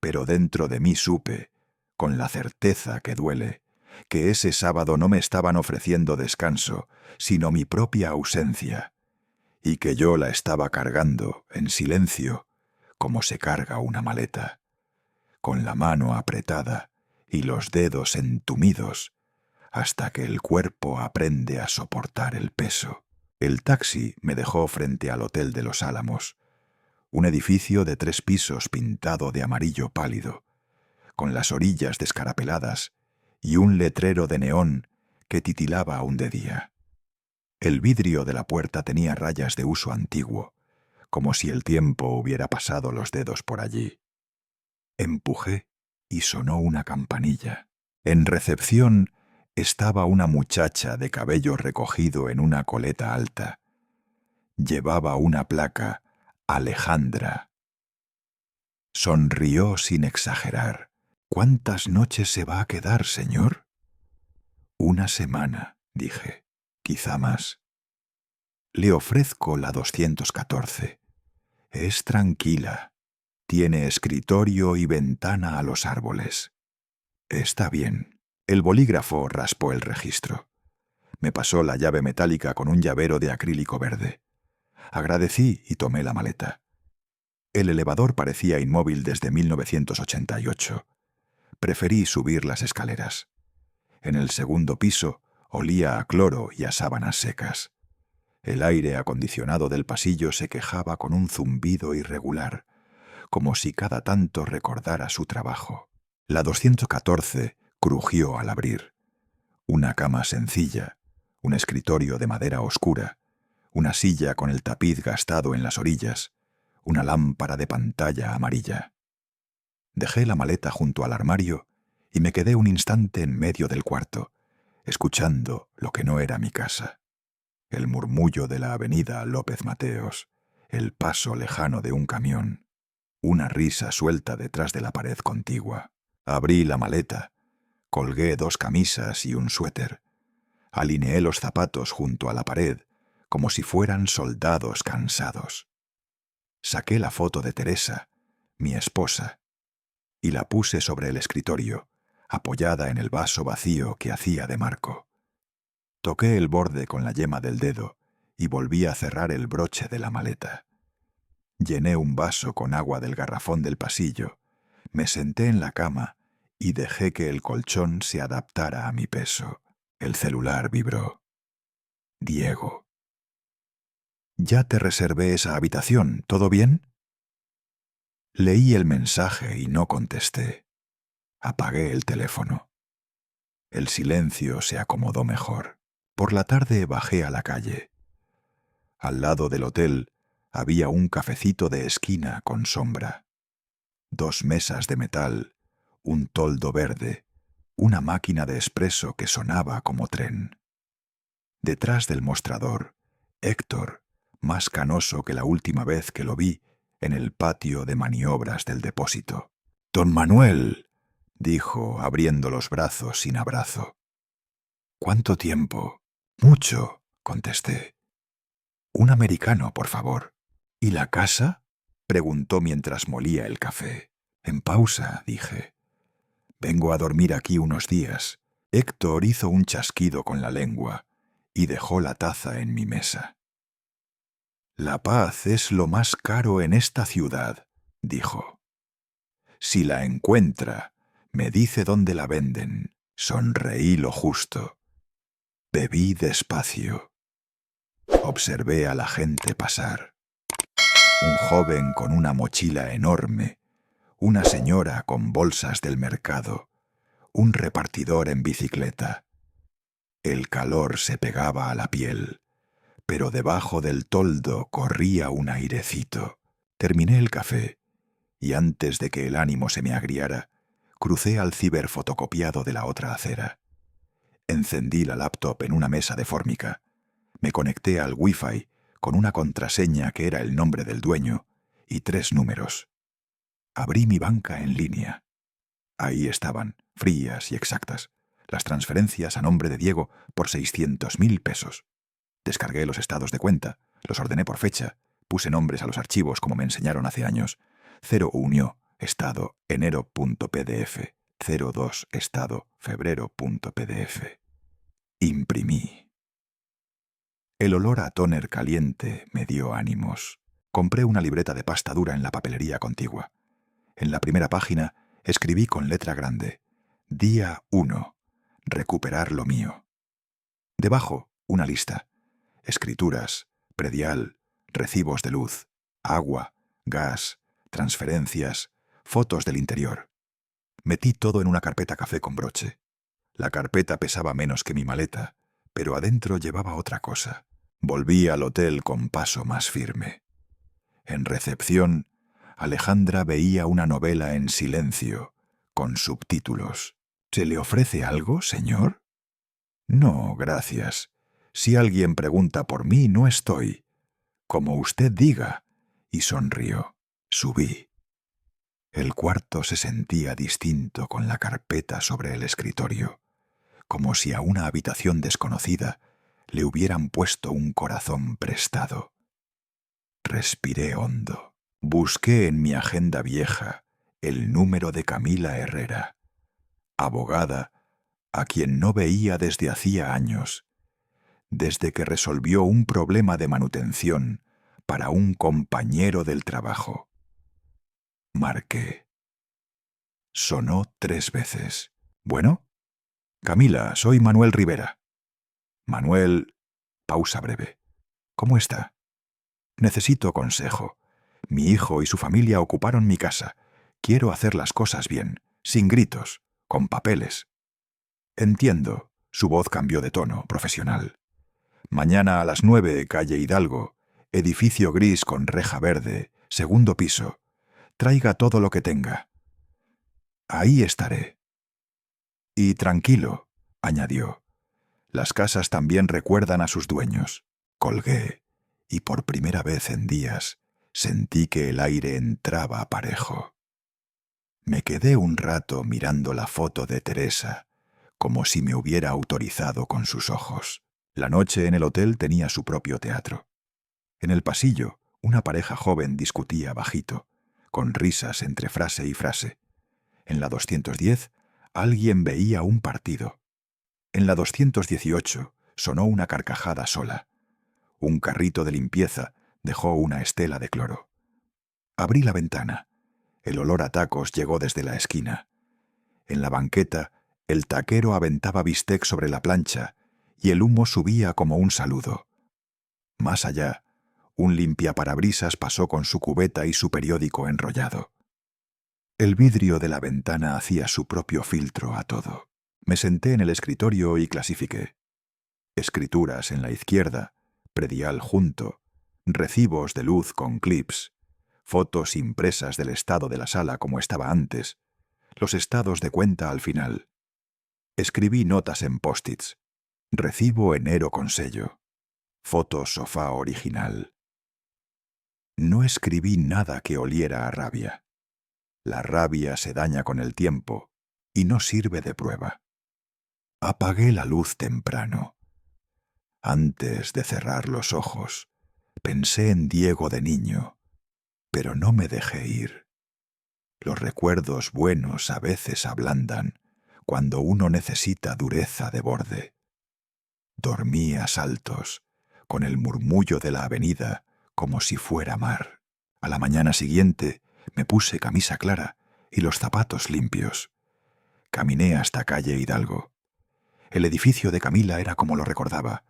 Pero dentro de mí supe, con la certeza que duele, que ese sábado no me estaban ofreciendo descanso, sino mi propia ausencia, y que yo la estaba cargando, en silencio, como se carga una maleta, con la mano apretada y los dedos entumidos, hasta que el cuerpo aprende a soportar el peso. El taxi me dejó frente al Hotel de los Álamos, un edificio de 3 pisos pintado de amarillo pálido, con las orillas descarapeladas y un letrero de neón que titilaba aún de día. El vidrio de la puerta tenía rayas de uso antiguo, como si el tiempo hubiera pasado los dedos por allí. Empujé y sonó una campanilla. En recepción estaba una muchacha de cabello recogido en una coleta alta. Llevaba una placa «Alejandra». Sonrió sin exagerar. «¿Cuántas noches se va a quedar, señor?». «1 semana», dije. «Quizá más». «Le ofrezco la 214. Es tranquila. Tiene escritorio y ventana a los árboles». «Está bien». El bolígrafo raspó el registro. Me pasó la llave metálica con un llavero de acrílico verde. Agradecí y tomé la maleta. El elevador parecía inmóvil desde 1988. Preferí subir las escaleras. En el segundo piso olía a cloro y a sábanas secas. El aire acondicionado del pasillo se quejaba con un zumbido irregular, como si cada tanto recordara su trabajo. La 214 crujió al abrir. Una cama sencilla, un escritorio de madera oscura, una silla con el tapiz gastado en las orillas, una lámpara de pantalla amarilla. Dejé la maleta junto al armario y me quedé un instante en medio del cuarto, escuchando lo que no era mi casa. El murmullo de la avenida López Mateos, el paso lejano de un camión, una risa suelta detrás de la pared contigua. Abrí la maleta, colgué 2 camisas y un suéter. Alineé los zapatos junto a la pared, como si fueran soldados cansados. Saqué la foto de Teresa, mi esposa, y la puse sobre el escritorio, apoyada en el vaso vacío que hacía de marco. Toqué el borde con la yema del dedo y volví a cerrar el broche de la maleta. Llené un vaso con agua del garrafón del pasillo, me senté en la cama y dejé que el colchón se adaptara a mi peso. El celular vibró. Diego. «Ya te reservé esa habitación, ¿todo bien?» Leí el mensaje y no contesté. Apagué el teléfono. El silencio se acomodó mejor. Por la tarde bajé a la calle. Al lado del hotel había un cafecito de esquina con sombra. 2 mesas de metal, un toldo verde, una máquina de espresso que sonaba como tren. Detrás del mostrador, Héctor, más canoso que la última vez que lo vi, en el patio de maniobras del depósito. «Don Manuel», dijo, abriendo los brazos sin abrazo. «¿Cuánto tiempo?» «Mucho», contesté. «Un americano, por favor». «¿Y la casa?» preguntó mientras molía el café. «En pausa», dije. «Vengo a dormir aquí unos días». Héctor hizo un chasquido con la lengua y dejó la taza en mi mesa. «La paz es lo más caro en esta ciudad», dijo. «Si la encuentra, me dice dónde la venden». Sonreí lo justo. Bebí despacio. Observé a la gente pasar. Un joven con una mochila enorme, una señora con bolsas del mercado, un repartidor en bicicleta. El calor se pegaba a la piel, pero debajo del toldo corría un airecito. Terminé el café y antes de que el ánimo se me agriara, crucé al ciberfotocopiado de la otra acera. Encendí la laptop en una mesa de fórmica. Me conecté al Wi-Fi con una contraseña que era el nombre del dueño y 3 números. Abrí mi banca en línea. Ahí estaban, frías y exactas, las transferencias a nombre de Diego por 600.000 pesos. Descargué los estados de cuenta, los ordené por fecha, puse nombres a los archivos como me enseñaron hace años. 01 estado enero.pdf, 02 estado febrero.pdf. Imprimí. El olor a tóner caliente me dio ánimos. Compré una libreta de pasta dura en la papelería contigua. En la primera página escribí con letra grande: Día 1. Recuperar lo mío. Debajo, una lista. Escrituras, predial, recibos de luz, agua, gas, transferencias, fotos del interior. Metí todo en una carpeta café con broche. La carpeta pesaba menos que mi maleta, pero adentro llevaba otra cosa. Volví al hotel con paso más firme. En recepción, Alejandra veía una novela en silencio, con subtítulos. «¿Se le ofrece algo, señor?» «No, gracias. Si alguien pregunta por mí, no estoy. Como usted diga». Y sonrió. Subí. El cuarto se sentía distinto con la carpeta sobre el escritorio, como si a una habitación desconocida le hubieran puesto un corazón prestado. Respiré hondo. Busqué en mi agenda vieja el número de Camila Herrera, abogada a quien no veía desde hacía años, desde que resolvió un problema de manutención para un compañero del trabajo. Marqué. Sonó 3 veces. «¿Bueno?» «Camila, soy Manuel Rivera». «Manuel...» Pausa breve. «¿Cómo está?» «Necesito consejo. Mi hijo y su familia ocuparon mi casa. Quiero hacer las cosas bien, sin gritos, con papeles». «Entiendo». Su voz cambió de tono, profesional. Mañana a las 9, calle Hidalgo, edificio gris con reja verde, segundo piso. Traiga todo lo que tenga. Ahí estaré. Y tranquilo, añadió. Las casas también recuerdan a sus dueños. Colgué, y por primera vez en días sentí que el aire entraba parejo. Me quedé un rato mirando la foto de Teresa, como si me hubiera autorizado con sus ojos. La noche en el hotel tenía su propio teatro. En el pasillo, una pareja joven discutía bajito, con risas entre frase y frase. En la 210, alguien veía un partido. En la 218 sonó una carcajada sola. Un carrito de limpieza dejó una estela de cloro. Abrí la ventana. El olor a tacos llegó desde la esquina. En la banqueta, el taquero aventaba bistec sobre la plancha y el humo subía como un saludo. Más allá, un limpiaparabrisas pasó con su cubeta y su periódico enrollado. El vidrio de la ventana hacía su propio filtro a todo. Me senté en el escritorio y clasifiqué. Escrituras en la izquierda, predial junto, recibos de luz con clips, fotos impresas del estado de la sala como estaba antes, los estados de cuenta al final. Escribí notas en post-its. Recibo enero con sello. Foto sofá original. No escribí nada que oliera a rabia. La rabia se daña con el tiempo y no sirve de prueba. Apagué la luz temprano. Antes de cerrar los ojos, pensé en Diego de niño, pero no me dejé ir. Los recuerdos buenos a veces ablandan cuando uno necesita dureza de borde. Dormí a saltos, con el murmullo de la avenida como si fuera mar. A la mañana siguiente me puse camisa clara y los zapatos limpios. Caminé hasta calle Hidalgo. El edificio de Camila era como lo recordaba.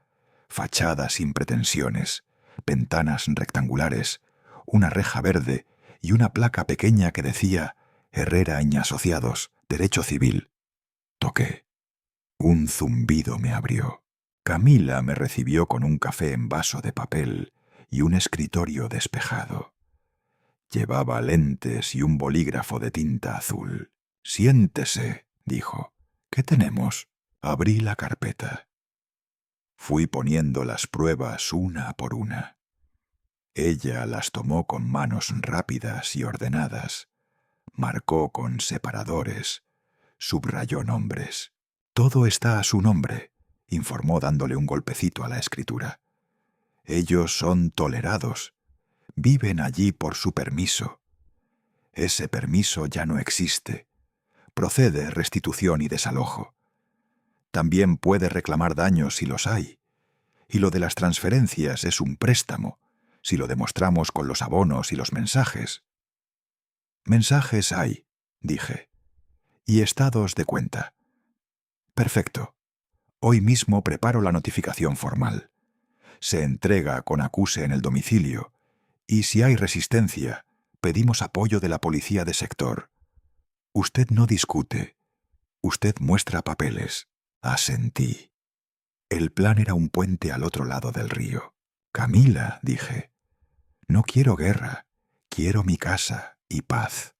Fachada sin pretensiones, ventanas rectangulares, una reja verde y una placa pequeña que decía Herrera y Asociados, Derecho Civil. Toqué. Un zumbido me abrió. Camila me recibió con un café en vaso de papel y un escritorio despejado. Llevaba lentes y un bolígrafo de tinta azul. «Siéntese», dijo. «¿Qué tenemos?» Abrí la carpeta. Fui poniendo las pruebas una por una. Ella las tomó con manos rápidas y ordenadas. Marcó con separadores. Subrayó nombres. «Todo está a su nombre», informó dándole un golpecito a la escritura. «Ellos son tolerados. Viven allí por su permiso. Ese permiso ya no existe. Procede restitución y desalojo. También puede reclamar daños si los hay. Y lo de las transferencias es un préstamo, si lo demostramos con los abonos y los mensajes». «Mensajes hay», dije. «Y estados de cuenta». «Perfecto. Hoy mismo preparo la notificación formal. Se entrega con acuse en el domicilio y si hay resistencia, pedimos apoyo de la policía de sector. Usted no discute. Usted muestra papeles». Asentí. El plan era un puente al otro lado del río. «Camila», dije, «no quiero guerra. Quiero mi casa y paz».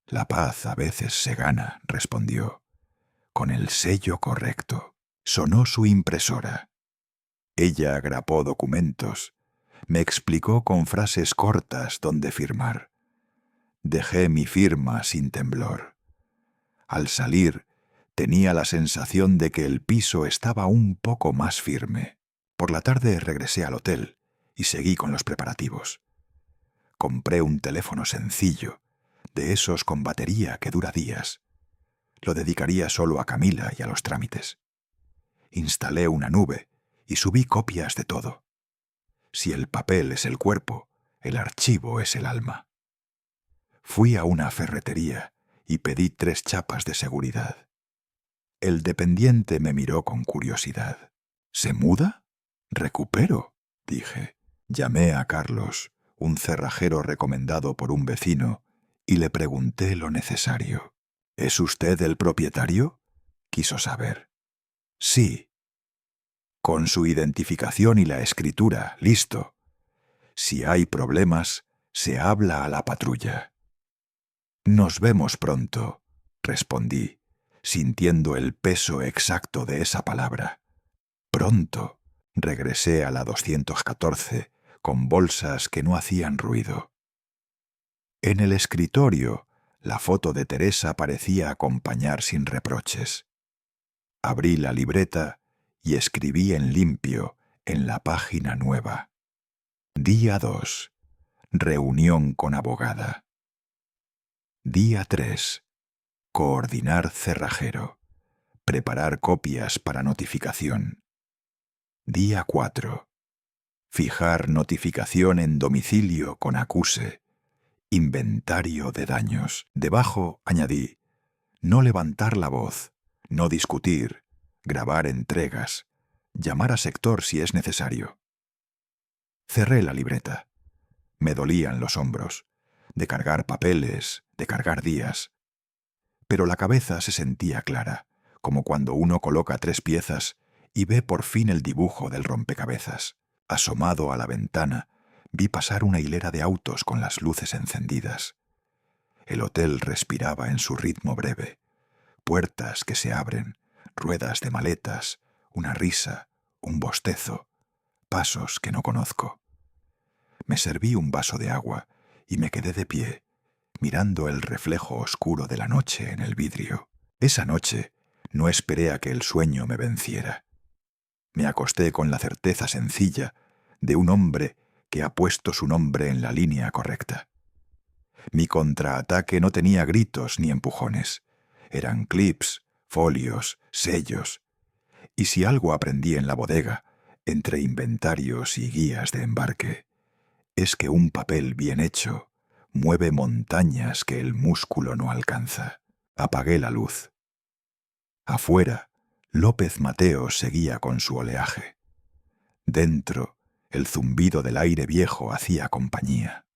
«La paz a veces se gana», respondió. «Con el sello correcto». Sonó su impresora. Ella grapó documentos. Me explicó con frases cortas dónde firmar. Dejé mi firma sin temblor. Al salir, tenía la sensación de que el piso estaba un poco más firme. Por la tarde regresé al hotel y seguí con los preparativos. Compré un teléfono sencillo, de esos con batería que dura días. Lo dedicaría solo a Camila y a los trámites. Instalé una nube y subí copias de todo. Si el papel es el cuerpo, el archivo es el alma. Fui a una ferretería y pedí 3 chapas de seguridad. El dependiente me miró con curiosidad. «¿Se muda?» «Recupero», dije. Llamé a Carlos, un cerrajero recomendado por un vecino, y le pregunté lo necesario. «¿Es usted el propietario?» Quiso saber. «Sí». Con su identificación y la escritura, listo. Si hay problemas, se habla a la patrulla. Nos vemos pronto, respondí, sintiendo el peso exacto de esa palabra. Pronto. Regresé a la 214 con bolsas que no hacían ruido. En el escritorio, la foto de Teresa parecía acompañar sin reproches. Abrí la libreta y escribí en limpio en la página nueva. Día 2. Reunión con abogada. Día 3. Coordinar cerrajero. Preparar copias para notificación. Día 4. Fijar notificación en domicilio con acuse. Inventario de daños. Debajo añadí: no levantar la voz, no discutir, grabar entregas, llamar a sector si es necesario. Cerré la libreta. Me dolían los hombros, de cargar papeles, de cargar días. Pero la cabeza se sentía clara, como cuando uno coloca 3 piezas y ve por fin el dibujo del rompecabezas. Asomado a la ventana, vi pasar una hilera de autos con las luces encendidas. El hotel respiraba en su ritmo breve. Puertas que se abren, ruedas de maletas, una risa, un bostezo, pasos que no conozco. Me serví un vaso de agua y me quedé de pie, mirando el reflejo oscuro de la noche en el vidrio. Esa noche no esperé a que el sueño me venciera. Me acosté con la certeza sencilla de un hombre que ha puesto su nombre en la línea correcta. Mi contraataque no tenía gritos ni empujones. Eran clips, folios, sellos. Y si algo aprendí en la bodega, entre inventarios y guías de embarque, es que un papel bien hecho mueve montañas que el músculo no alcanza. Apagué la luz. Afuera, López Mateo seguía con su oleaje. Dentro, el zumbido del aire viejo hacía compañía.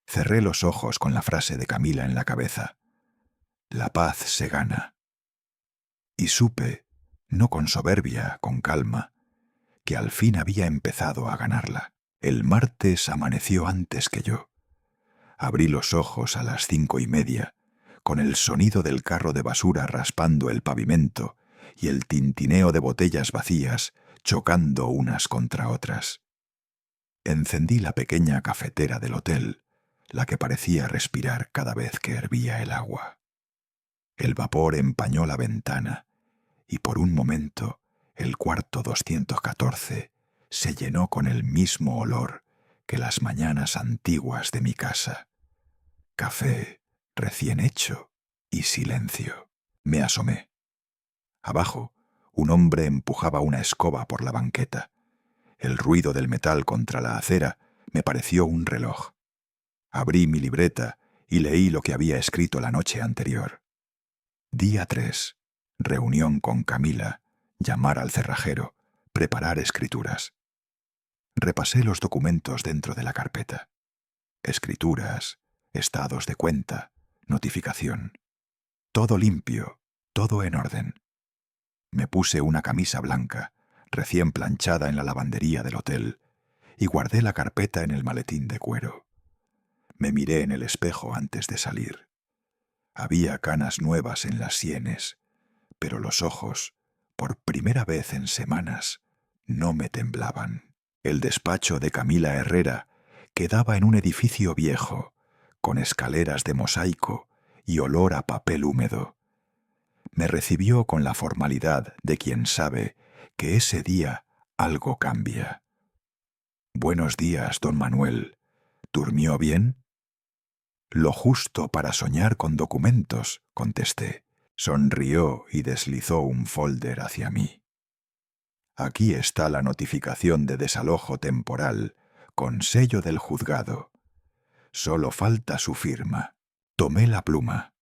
Cerré los ojos con la frase de Camila en la cabeza: la paz se gana. Y supe, no con soberbia, con calma, que al fin había empezado a ganarla. El martes amaneció antes que yo. Abrí los ojos a las 5:30, con el sonido del carro de basura raspando el pavimento y el tintineo de botellas vacías chocando unas contra otras. Encendí la pequeña cafetera del hotel, la que parecía respirar cada vez que hervía el agua. El vapor empañó la ventana y por un momento el cuarto 214 se llenó con el mismo olor que las mañanas antiguas de mi casa. Café recién hecho y silencio. Me asomé. Abajo, un hombre empujaba una escoba por la banqueta. El ruido del metal contra la acera me pareció un reloj. Abrí mi libreta y leí lo que había escrito la noche anterior. Día 3. Reunión con Camila, llamar al cerrajero, preparar escrituras. Repasé los documentos dentro de la carpeta. Escrituras, estados de cuenta, notificación. Todo limpio, todo en orden. Me puse una camisa blanca, recién planchada en la lavandería del hotel, y guardé la carpeta en el maletín de cuero. Me miré en el espejo antes de salir. Había canas nuevas en las sienes, pero los ojos, por primera vez en semanas, no me temblaban. El despacho de Camila Herrera quedaba en un edificio viejo, con escaleras de mosaico y olor a papel húmedo. Me recibió con la formalidad de quien sabe que ese día algo cambia. «Buenos días, don Manuel. ¿Durmió bien?» «Lo justo para soñar con documentos», contesté. Sonrió y deslizó un folder hacia mí. «Aquí está la notificación de desalojo temporal, con sello del juzgado. Solo falta su firma». Tomé la pluma.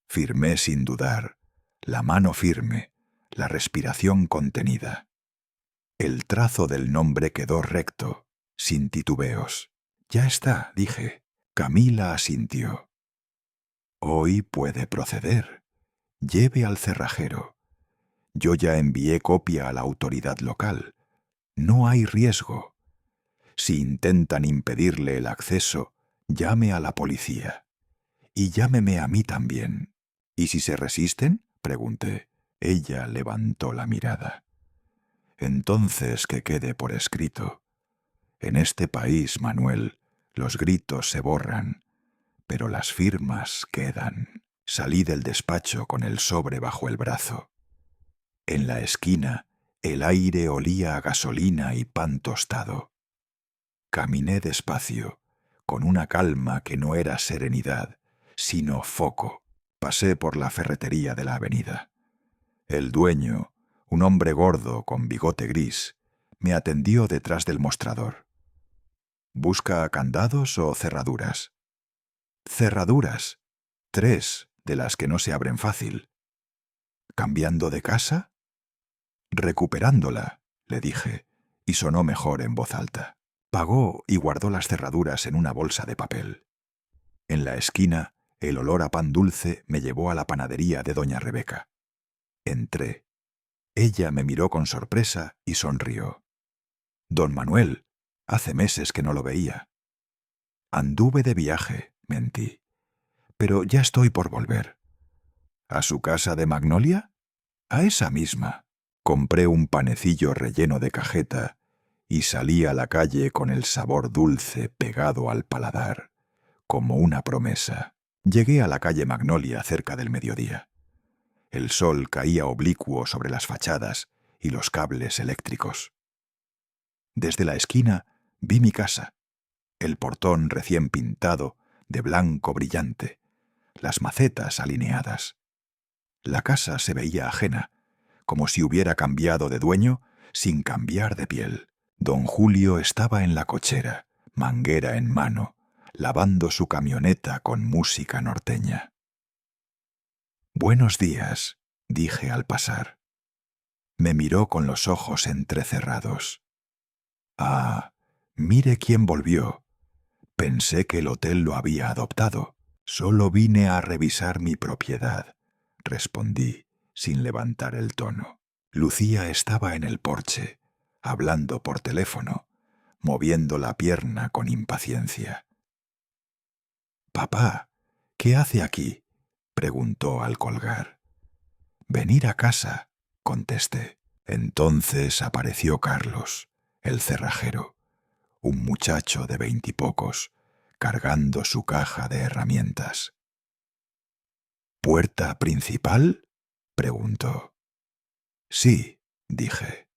Firmé sin dudar, la mano firme, la respiración contenida. El trazo del nombre quedó recto, sin titubeos. «Ya está», dije. Camila asintió. «Hoy puede proceder. Lleve al cerrajero. Yo ya envié copia a la autoridad local. No hay riesgo. Si intentan impedirle el acceso, llame a la policía. Y llámeme a mí también. ¿Y si se resisten?, pregunté. Ella levantó la mirada. Entonces que quede por escrito. En este país, Manuel, los gritos se borran, pero las firmas quedan. Salí del despacho con el sobre bajo el brazo. En la esquina, el aire olía a gasolina y pan tostado. Caminé despacio, con una calma que no era serenidad, sino foco. Pasé por la ferretería de la avenida. El dueño, un hombre gordo con bigote gris, me atendió detrás del mostrador. ¿Busca candados o cerraduras? Cerraduras. 3, de las que no se abren fácil. ¿Cambiando de casa? Recuperándola, le dije, y sonó mejor en voz alta. Pagó y guardó las cerraduras en una bolsa de papel. En la esquina, el olor a pan dulce me llevó a la panadería de doña Rebeca. Entré. Ella me miró con sorpresa y sonrió. Don Manuel, hace meses que no lo veía. Anduve de viaje, mentí. Pero ya estoy por volver. ¿A su casa de Magnolia? A esa misma. Compré un panecillo relleno de cajeta y salí a la calle con el sabor dulce pegado al paladar, como una promesa. Llegué a la calle Magnolia cerca del mediodía. El sol caía oblicuo sobre las fachadas y los cables eléctricos. Desde la esquina vi mi casa, el portón recién pintado de blanco brillante, las macetas alineadas. La casa se veía ajena, como si hubiera cambiado de dueño sin cambiar de piel. Don Julio estaba en la cochera, manguera en mano, lavando su camioneta con música norteña. «Buenos días», dije al pasar. Me miró con los ojos entrecerrados. «Ah, mire quién volvió. Pensé que el hotel lo había adoptado. Solo vine a revisar mi propiedad», respondí, sin levantar el tono. Lucía estaba en el porche, hablando por teléfono, moviendo la pierna con impaciencia. «Papá, ¿qué hace aquí?», preguntó al colgar. «Venir a casa», contesté. Entonces apareció Carlos, el cerrajero, un muchacho de 20 y pocos, cargando su caja de herramientas. «¿Puerta principal?», preguntó. «Sí», dije.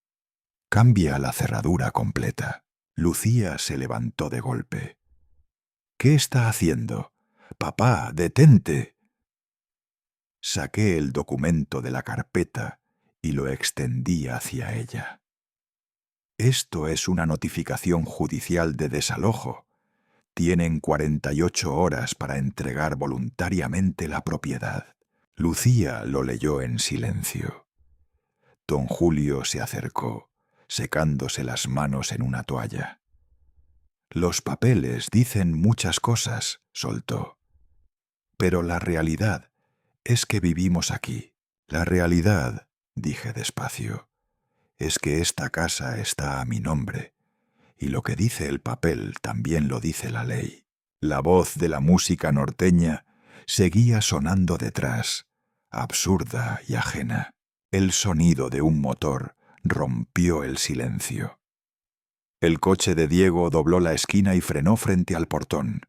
«Cambia la cerradura completa». Lucía se levantó de golpe. «¿Qué está haciendo? Papá, detente». Saqué el documento de la carpeta y lo extendí hacia ella. «Esto es una notificación judicial de desalojo. Tienen 48 horas para entregar voluntariamente la propiedad». Lucía lo leyó en silencio. Don Julio se acercó, secándose las manos en una toalla. «Los papeles dicen muchas cosas», soltó. «Pero la realidad es que vivimos aquí. La realidad», dije despacio, «es que esta casa está a mi nombre, y lo que dice el papel también lo dice la ley». La voz de la música norteña seguía sonando detrás, absurda y ajena. El sonido de un motor rompió el silencio. El coche de Diego dobló la esquina y frenó frente al portón.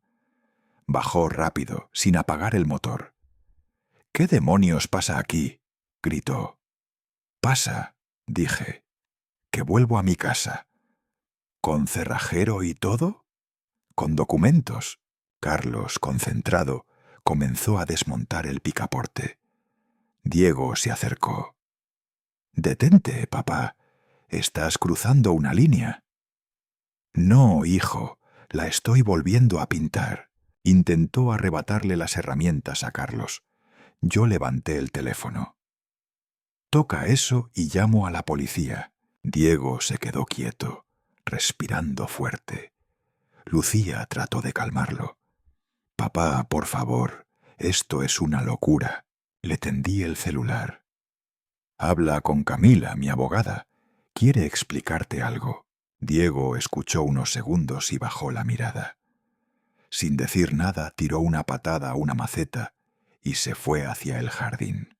Bajó rápido, sin apagar el motor. «¿Qué demonios pasa aquí?», gritó. «Pasa», dije, «que vuelvo a mi casa». «¿Con cerrajero y todo?». «Con documentos». Carlos, concentrado, comenzó a desmontar el picaporte. Diego se acercó. «Detente, papá. Estás cruzando una línea». «No, hijo, la estoy volviendo a pintar». Intentó arrebatarle las herramientas a Carlos. Yo levanté el teléfono. «Toca eso y llamo a la policía». Diego se quedó quieto, respirando fuerte. Lucía trató de calmarlo. «Papá, por favor, esto es una locura». Le tendí el celular. Habla con Camila, mi abogada. Quiere explicarte algo. Diego escuchó unos segundos y bajó la mirada. Sin decir nada, tiró una patada a una maceta y se fue hacia el jardín.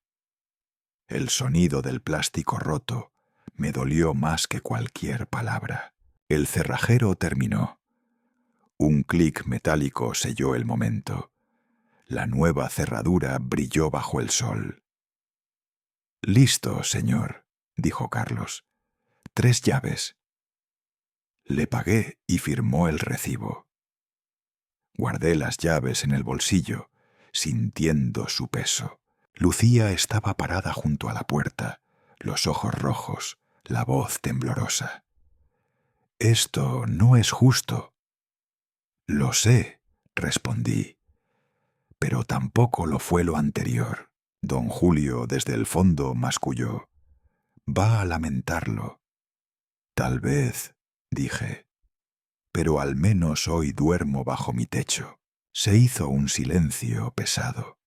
El sonido del plástico roto me dolió más que cualquier palabra. El cerrajero terminó. Un clic metálico selló el momento. La nueva cerradura brilló bajo el sol. «Listo, señor», dijo Carlos. «3 llaves». Le pagué y firmó el recibo. Guardé las llaves en el bolsillo, sintiendo su peso. Lucía estaba parada junto a la puerta, los ojos rojos, la voz temblorosa. «Esto no es justo». «Lo sé», respondí, «pero tampoco lo fue lo anterior». Don Julio desde el fondo masculló. «Va a lamentarlo». «Tal vez», dije, «pero al menos hoy duermo bajo mi techo». Se hizo un silencio pesado.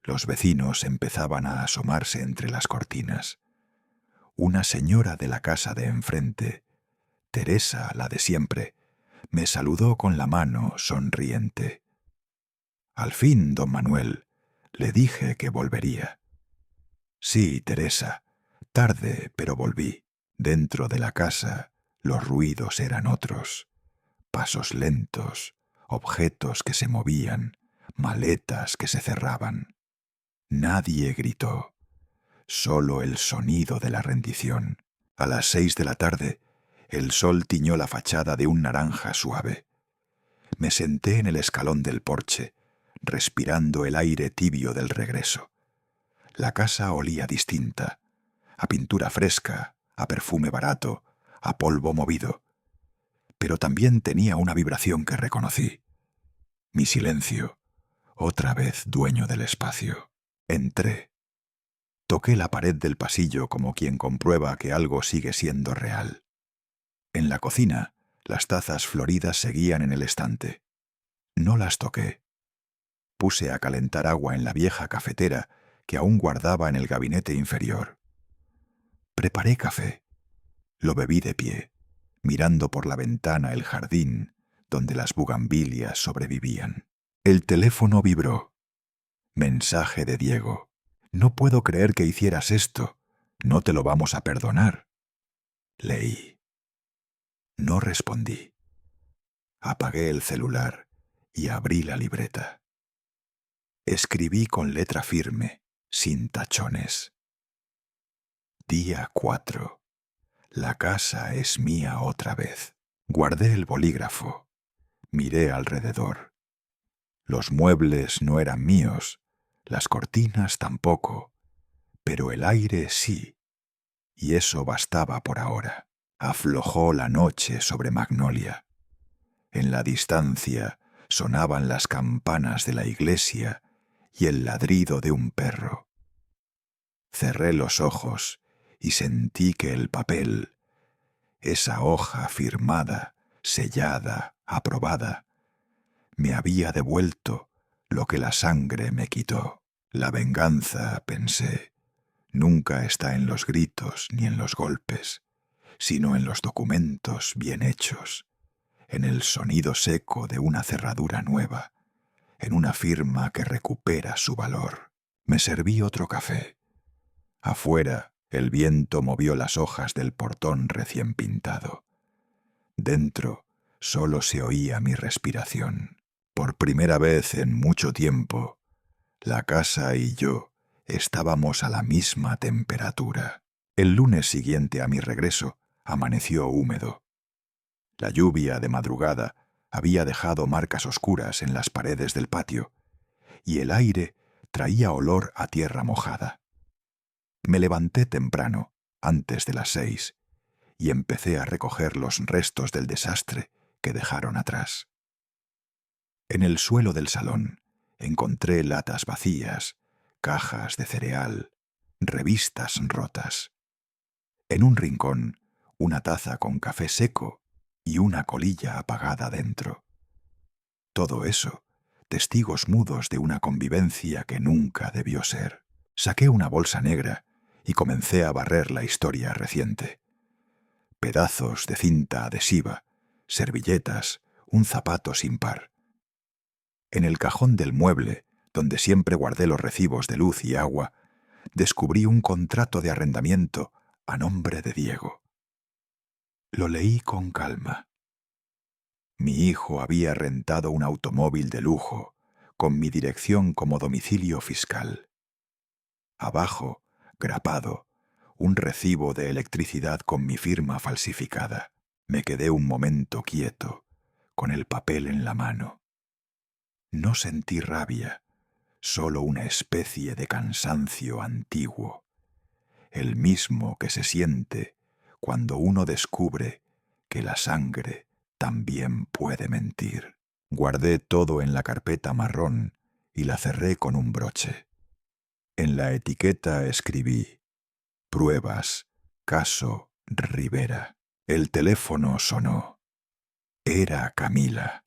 Los vecinos empezaban a asomarse entre las cortinas. Una señora de la casa de enfrente, Teresa, la de siempre, me saludó con la mano sonriente. «Al fin, don Manuel», le dije que volvería. «Sí, Teresa, tarde, pero volví». Dentro de la casa los ruidos eran otros. Pasos lentos, objetos que se movían, maletas que se cerraban. Nadie gritó, solo el sonido de la rendición. A las 6 de la tarde, el sol tiñó la fachada de un naranja suave. Me senté en el escalón del porche, respirando el aire tibio del regreso. La casa olía distinta, a pintura fresca, a perfume barato, a polvo movido. Pero también tenía una vibración que reconocí. Mi silencio, otra vez dueño del espacio. Entré. Toqué la pared del pasillo como quien comprueba que algo sigue siendo real. En la cocina, las tazas floridas seguían en el estante. No las toqué. Puse a calentar agua en la vieja cafetera que aún guardaba en el gabinete inferior. Preparé café. Lo bebí de pie, mirando por la ventana el jardín donde las bugambilias sobrevivían. El teléfono vibró. Mensaje de Diego. «No puedo creer que hicieras esto. No te lo vamos a perdonar». Leí. No respondí. Apagué el celular y abrí la libreta. Escribí con letra firme, sin tachones. Día 4. La casa es mía otra vez. Guardé el bolígrafo. Miré alrededor. Los muebles no eran míos, las cortinas tampoco, pero el aire sí, y eso bastaba por ahora. Aflojó la noche sobre Magnolia. En la distancia sonaban las campanas de la iglesia y el ladrido de un perro. Cerré los ojos y sentí que el papel, esa hoja firmada, sellada, aprobada, me había devuelto lo que la sangre me quitó. La venganza, pensé, nunca está en los gritos ni en los golpes, sino en los documentos bien hechos, en el sonido seco de una cerradura nueva, en una firma que recupera su valor. Me serví otro café. Afuera, el viento movió las hojas del portón recién pintado. Dentro, solo se oía mi respiración. Por primera vez en mucho tiempo, la casa y yo estábamos a la misma temperatura. El lunes siguiente a mi regreso, amaneció húmedo. La lluvia de madrugada había dejado marcas oscuras en las paredes del patio, y el aire traía olor a tierra mojada. Me levanté temprano, antes de las 6, y empecé a recoger los restos del desastre que dejaron atrás. En el suelo del salón encontré latas vacías, cajas de cereal, revistas rotas. En un rincón, una taza con café seco y una colilla apagada dentro. Todo eso, testigos mudos de una convivencia que nunca debió ser. Saqué una bolsa negra y comencé a barrer la historia reciente. Pedazos de cinta adhesiva, servilletas, un zapato sin par. En el cajón del mueble, donde siempre guardé los recibos de luz y agua, descubrí un contrato de arrendamiento a nombre de Diego. Lo leí con calma. Mi hijo había rentado un automóvil de lujo, con mi dirección como domicilio fiscal. Abajo, grapado, un recibo de electricidad con mi firma falsificada. Me quedé un momento quieto, con el papel en la mano. No sentí rabia, solo una especie de cansancio antiguo, el mismo que se siente cuando uno descubre que la sangre también puede mentir. Guardé todo en la carpeta marrón y la cerré con un broche. En la etiqueta escribí: Pruebas, caso Rivera. El teléfono sonó. Era Camila.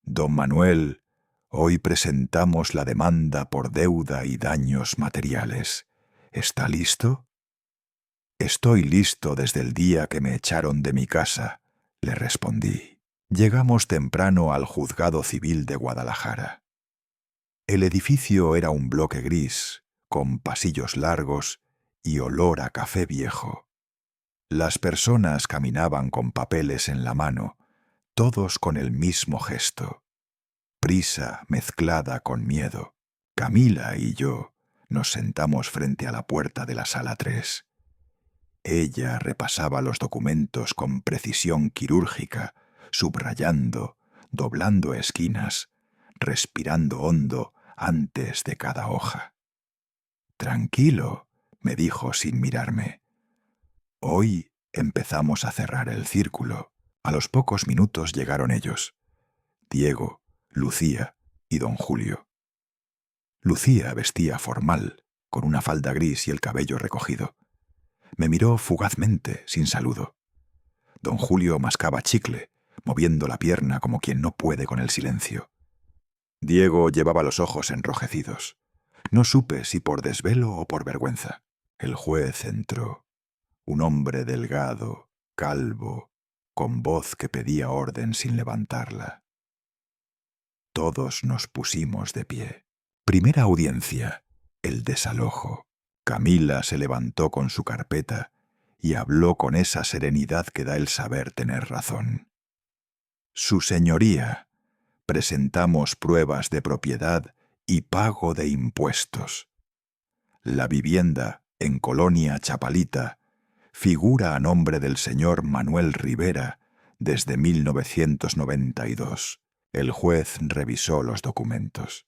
Don Manuel, hoy presentamos la demanda por deuda y daños materiales. ¿Está listo? Estoy listo desde el día que me echaron de mi casa, le respondí. Llegamos temprano al Juzgado Civil de Guadalajara. El edificio era un bloque gris, con pasillos largos y olor a café viejo. Las personas caminaban con papeles en la mano, todos con el mismo gesto. Prisa mezclada con miedo. Camila y yo nos sentamos frente a la puerta de la sala 3. Ella repasaba los documentos con precisión quirúrgica, subrayando, doblando esquinas, respirando hondo antes de cada hoja. Tranquilo, me dijo sin mirarme. Hoy empezamos a cerrar el círculo. A los pocos minutos llegaron ellos: Diego, Lucía y don Julio. Lucía vestía formal, con una falda gris y el cabello recogido. Me miró fugazmente, sin saludo. Don Julio mascaba chicle, moviendo la pierna como quien no puede con el silencio. Diego llevaba los ojos enrojecidos. No supe si por desvelo o por vergüenza. El juez entró. Un hombre delgado, calvo, con voz que pedía orden sin levantarla. Todos nos pusimos de pie. Primera audiencia, el desalojo. Camila se levantó con su carpeta y habló con esa serenidad que da el saber tener razón. Su señoría, presentamos pruebas de propiedad y pago de impuestos. La vivienda, en Colonia Chapalita, figura a nombre del señor Manuel Rivera desde 1992. El juez revisó los documentos.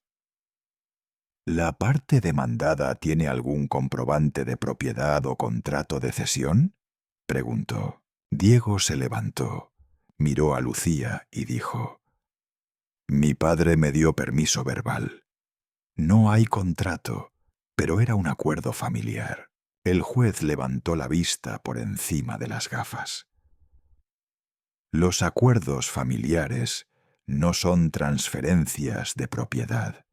¿La parte demandada tiene algún comprobante de propiedad o contrato de cesión?, preguntó. Diego se levantó, miró a Lucía y dijo: Mi padre me dio permiso verbal. No hay contrato, pero era un acuerdo familiar. El juez levantó la vista por encima de las gafas. Los acuerdos familiares no son transferencias de propiedad,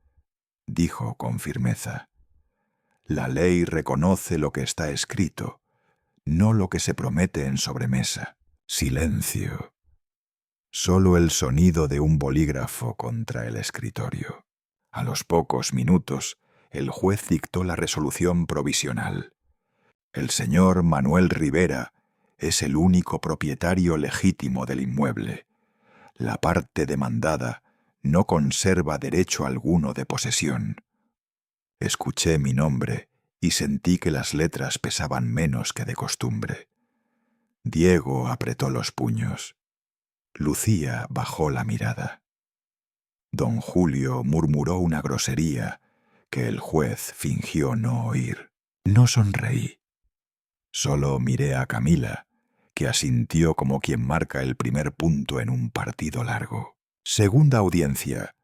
dijo con firmeza. La ley reconoce lo que está escrito, no lo que se promete en sobremesa. Silencio. Solo el sonido de un bolígrafo contra el escritorio. A los pocos minutos, el juez dictó la resolución provisional. El señor Manuel Rivera es el único propietario legítimo del inmueble. La parte demandada no conserva derecho alguno de posesión. Escuché mi nombre y sentí que las letras pesaban menos que de costumbre. Diego apretó los puños. Lucía bajó la mirada. Don Julio murmuró una grosería que el juez fingió no oír. No sonreí. Solo miré a Camila, que asintió como quien marca el primer punto en un partido largo. Segunda audiencia.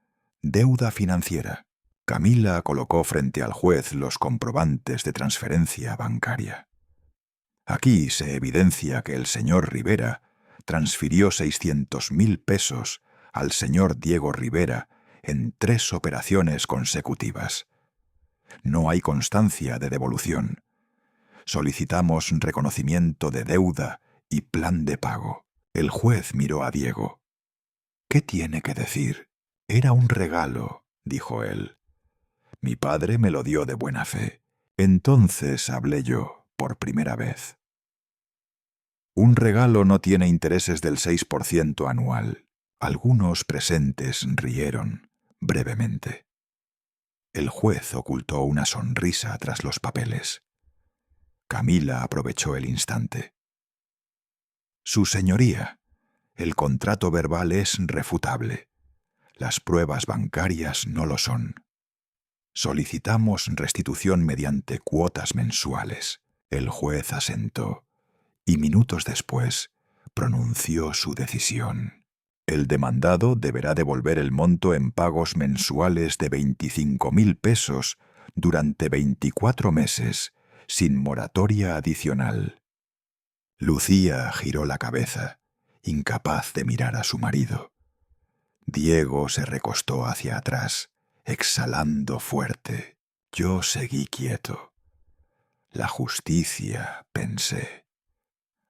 Deuda financiera. Camila colocó frente al juez los comprobantes de transferencia bancaria. Aquí se evidencia que el señor Rivera transfirió 600.000 pesos al señor Diego Rivera en 3 operaciones consecutivas. No hay constancia de devolución. Solicitamos reconocimiento de deuda y plan de pago. El juez miró a Diego. «¿Qué tiene que decir?» «Era un regalo», dijo él. «Mi padre me lo dio de buena fe. Entonces hablé yo, por primera vez. Un regalo no tiene intereses del 6% anual». Algunos presentes rieron brevemente. El juez ocultó una sonrisa tras los papeles. Camila aprovechó el instante. «Su señoría, el contrato verbal es refutable. Las pruebas bancarias no lo son. Solicitamos restitución mediante cuotas mensuales». El juez asentó y minutos después pronunció su decisión. El demandado deberá devolver el monto en pagos mensuales de 25.000 pesos durante 24 meses, sin moratoria adicional. Lucía giró la cabeza, incapaz de mirar a su marido. Diego se recostó hacia atrás, exhalando fuerte. Yo seguí quieto. La justicia, pensé,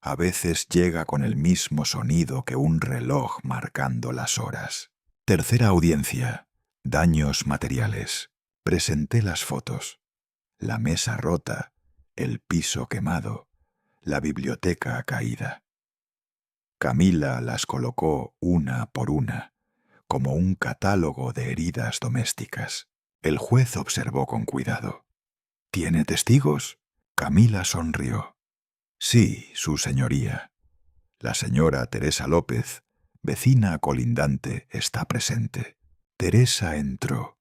a veces llega con el mismo sonido que un reloj marcando las horas. Tercera audiencia. Daños materiales. Presenté las fotos. La mesa rota, el piso quemado, la biblioteca caída. Camila las colocó una por una, como un catálogo de heridas domésticas. El juez observó con cuidado. ¿Tiene testigos? Camila sonrió. Sí, su señoría. La señora Teresa López, vecina colindante, está presente. Teresa entró,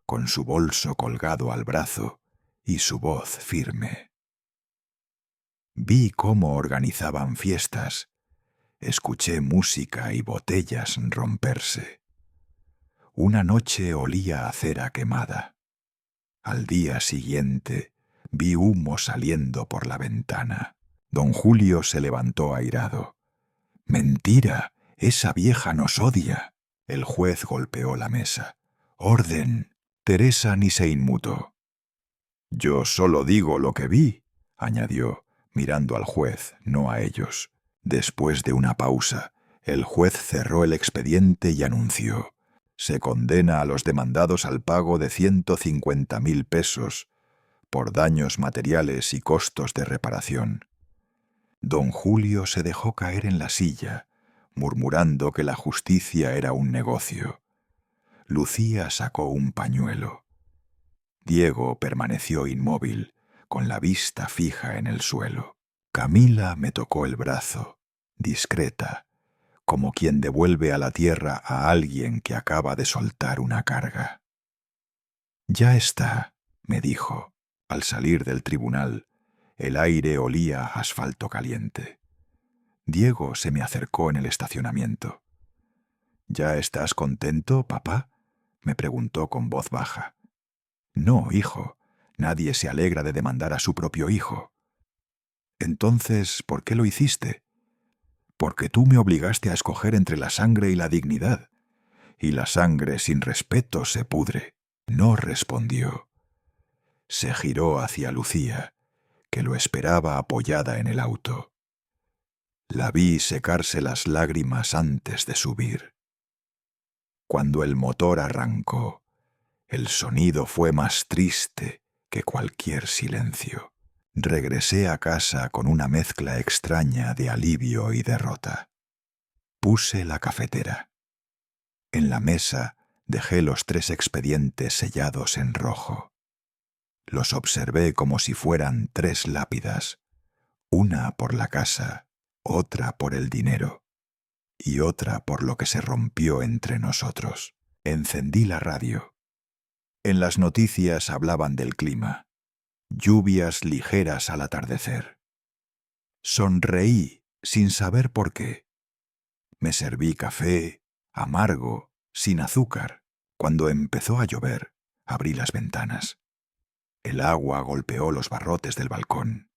con su bolso colgado al brazo y su voz firme. Vi cómo organizaban fiestas. Escuché música y botellas romperse. Una noche olía a cera quemada. Al día siguiente vi humo saliendo por la ventana. Don Julio se levantó airado. «Mentira, esa vieja nos odia». El juez golpeó la mesa. «Orden». Teresa ni se inmutó. «Yo solo digo lo que vi», añadió, mirando al juez, no a ellos. Después de una pausa, el juez cerró el expediente y anunció: «Se condena a los demandados al pago de 150.000 pesos por daños materiales y costos de reparación». Don Julio se dejó caer en la silla, murmurando que la justicia era un negocio. Lucía sacó un pañuelo. Diego permaneció inmóvil, con la vista fija en el suelo. Camila me tocó el brazo, discreta, como quien devuelve a la tierra a alguien que acaba de soltar una carga. «Ya está», me dijo, al salir del tribunal. El aire olía a asfalto caliente. Diego se me acercó en el estacionamiento. «¿Ya estás contento, papá?», me preguntó con voz baja. «No, hijo. Nadie se alegra de demandar a su propio hijo». «Entonces, ¿por qué lo hiciste?» «Porque tú me obligaste a escoger entre la sangre y la dignidad. Y la sangre sin respeto se pudre». No respondió. Se giró hacia Lucía, que lo esperaba apoyada en el auto. La vi secarse las lágrimas antes de subir. Cuando el motor arrancó, el sonido fue más triste que cualquier silencio. Regresé a casa con una mezcla extraña de alivio y derrota. Puse la cafetera. En la mesa dejé los 3 expedientes sellados en rojo. Los observé como si fueran 3 lápidas, una por la casa, otra por el dinero y otra por lo que se rompió entre nosotros. Encendí la radio. En las noticias hablaban del clima. Lluvias ligeras al atardecer. Sonreí sin saber por qué. Me serví café, amargo, sin azúcar. Cuando empezó a llover, abrí las ventanas. El agua golpeó los barrotes del balcón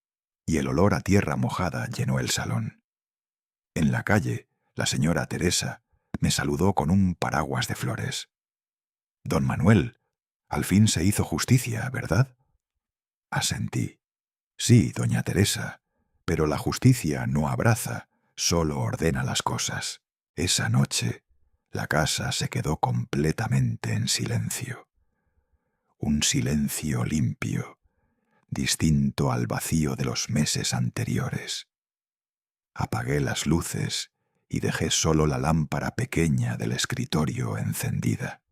y el olor a tierra mojada llenó el salón. En la calle, la señora Teresa me saludó con un paraguas de flores. «Don Manuel, al fin se hizo justicia, ¿verdad?». Asentí. Sí, doña Teresa, pero la justicia no abraza, solo ordena las cosas. Esa noche, la casa se quedó completamente en silencio. Un silencio limpio, distinto al vacío de los meses anteriores. Apagué las luces y dejé solo la lámpara pequeña del escritorio encendida.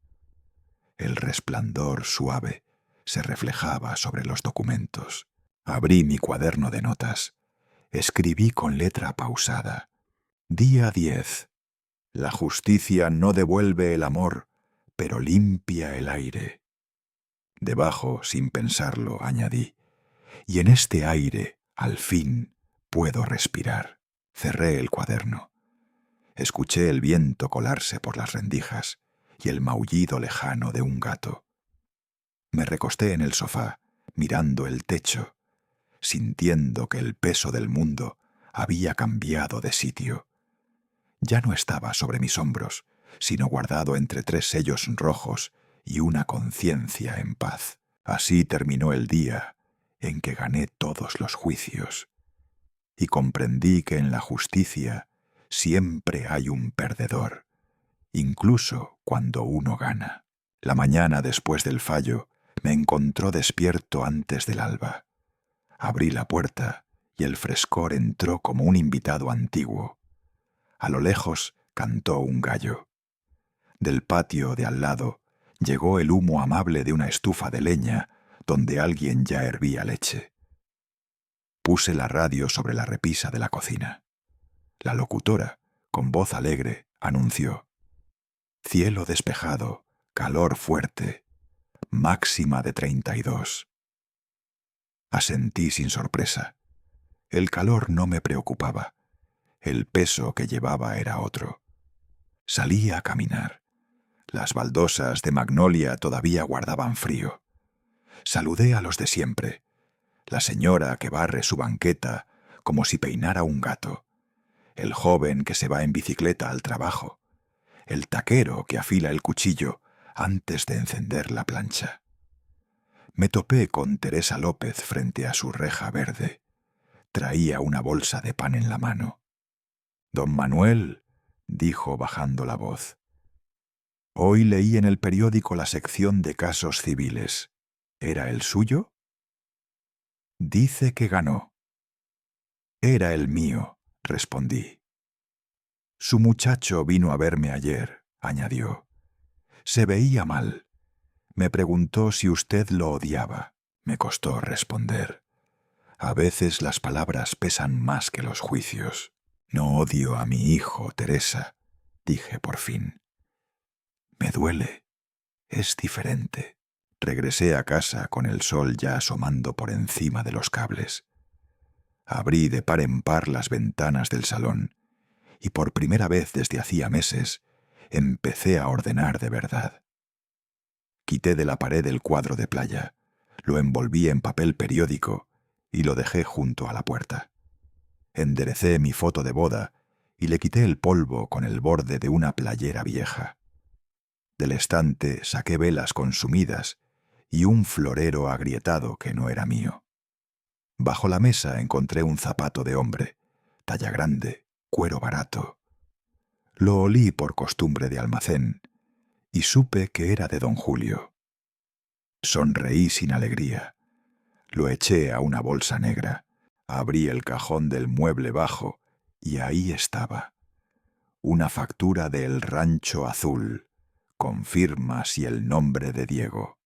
El resplandor suave se reflejaba sobre los documentos. Abrí mi cuaderno de notas. Escribí con letra pausada. Día 10. La justicia no devuelve el amor, pero limpia el aire. Debajo, sin pensarlo, añadí, y en este aire, al fin, puedo respirar. Cerré el cuaderno. Escuché el viento colarse por las rendijas y el maullido lejano de un gato. Me recosté en el sofá, mirando el techo, sintiendo que el peso del mundo había cambiado de sitio. Ya no estaba sobre mis hombros, sino guardado entre 3 sellos rojos y una conciencia en paz. Así terminó el día en que gané todos los juicios y comprendí que en la justicia siempre hay un perdedor, incluso cuando uno gana. La mañana después del fallo me encontró despierto antes del alba. Abrí la puerta y el frescor entró como un invitado antiguo. A lo lejos cantó un gallo. Del patio de al lado llegó el humo amable de una estufa de leña donde alguien ya hervía leche. Puse la radio sobre la repisa de la cocina. La locutora, con voz alegre, anunció: cielo despejado, calor fuerte, máxima de 32. Asentí sin sorpresa. El calor no me preocupaba. El peso que llevaba era otro. Salí a caminar. Las baldosas de magnolia todavía guardaban frío. Saludé a los de siempre. La señora que barre su banqueta como si peinara un gato. El joven que se va en bicicleta al trabajo. El taquero que afila el cuchillo antes de encender la plancha. Me topé con Teresa López frente a su reja verde. Traía una bolsa de pan en la mano. «Don Manuel», dijo bajando la voz, «hoy leí en el periódico la sección de casos civiles. ¿Era el suyo?» «Dice que ganó». «Era el mío», respondí. «Su muchacho vino a verme ayer», añadió. «Se veía mal. Me preguntó si usted lo odiaba». Me costó responder. A veces las palabras pesan más que los juicios. «No odio a mi hijo, Teresa», dije por fin. «Me duele. Es diferente». Regresé a casa con el sol ya asomando por encima de los cables. Abrí de par en par las ventanas del salón y por primera vez desde hacía meses empecé a ordenar de verdad. Quité de la pared el cuadro de playa, lo envolví en papel periódico y lo dejé junto a la puerta. Enderecé mi foto de boda y le quité el polvo con el borde de una playera vieja. Del estante saqué velas consumidas y un florero agrietado que no era mío. Bajo la mesa encontré un zapato de hombre, talla grande, cuero barato. Lo olí por costumbre de almacén y supe que era de don Julio. Sonreí sin alegría. Lo eché a una bolsa negra. Abrí el cajón del mueble bajo y ahí estaba. Una factura de El Rancho Azul, con firmas y el nombre de Diego.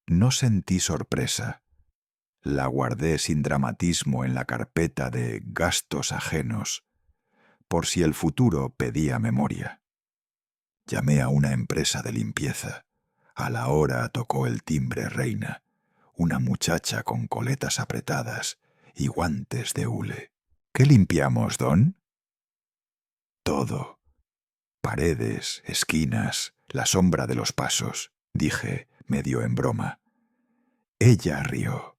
No sentí sorpresa. La guardé sin dramatismo en la carpeta de gastos ajenos, por si el futuro pedía memoria. Llamé a una empresa de limpieza. A la hora tocó el timbre Reina, una muchacha con coletas apretadas y guantes de hule. «¿Qué limpiamos, don?» «Todo. Paredes, esquinas, la sombra de los pasos», dije, medio en broma. Ella rió.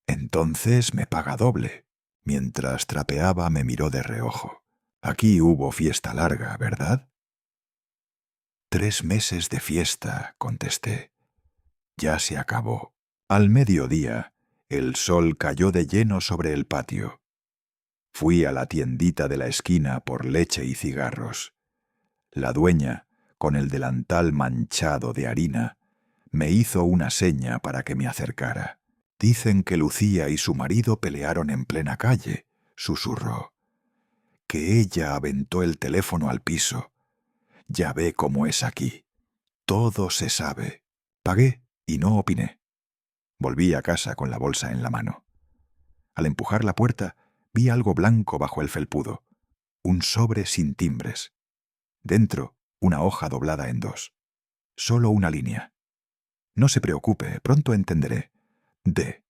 «Entonces me paga doble». Mientras trapeaba me miró de reojo. «Aquí hubo fiesta larga, ¿verdad?» «3 meses de fiesta», contesté. «Ya se acabó». Al mediodía El sol cayó de lleno sobre el patio. Fui a la tiendita de la esquina por leche y cigarros. La dueña, con el delantal manchado de harina, me hizo una seña para que me acercara. Dicen que Lucía y su marido pelearon en plena calle, susurró. Que ella aventó el teléfono al piso. Ya ve cómo es aquí. Todo se sabe. Pagué y no opiné. Volví a casa con la bolsa en la mano. Al empujar la puerta, vi algo blanco bajo el felpudo. Un sobre sin timbres. Dentro, una hoja doblada en dos. Solo una línea. No se preocupe, pronto entenderé. D.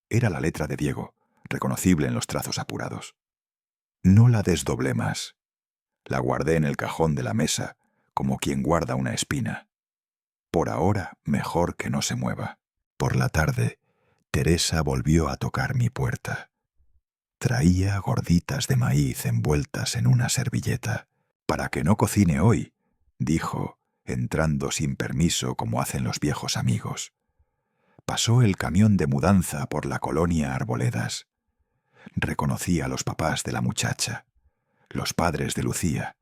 Era la letra de Diego, reconocible en los trazos apurados. No la desdoblé más. La guardé en el cajón de la mesa, como quien guarda una espina. Por ahora, mejor que no se mueva. Por la tarde, Teresa volvió a tocar mi puerta. Traía gorditas de maíz envueltas en una servilleta. «Para que no cocine hoy», dijo, entrando sin permiso como hacen los viejos amigos. Pasó el camión de mudanza por la colonia Arboledas. Reconocí a los papás de la muchacha. Los padres de Lucía.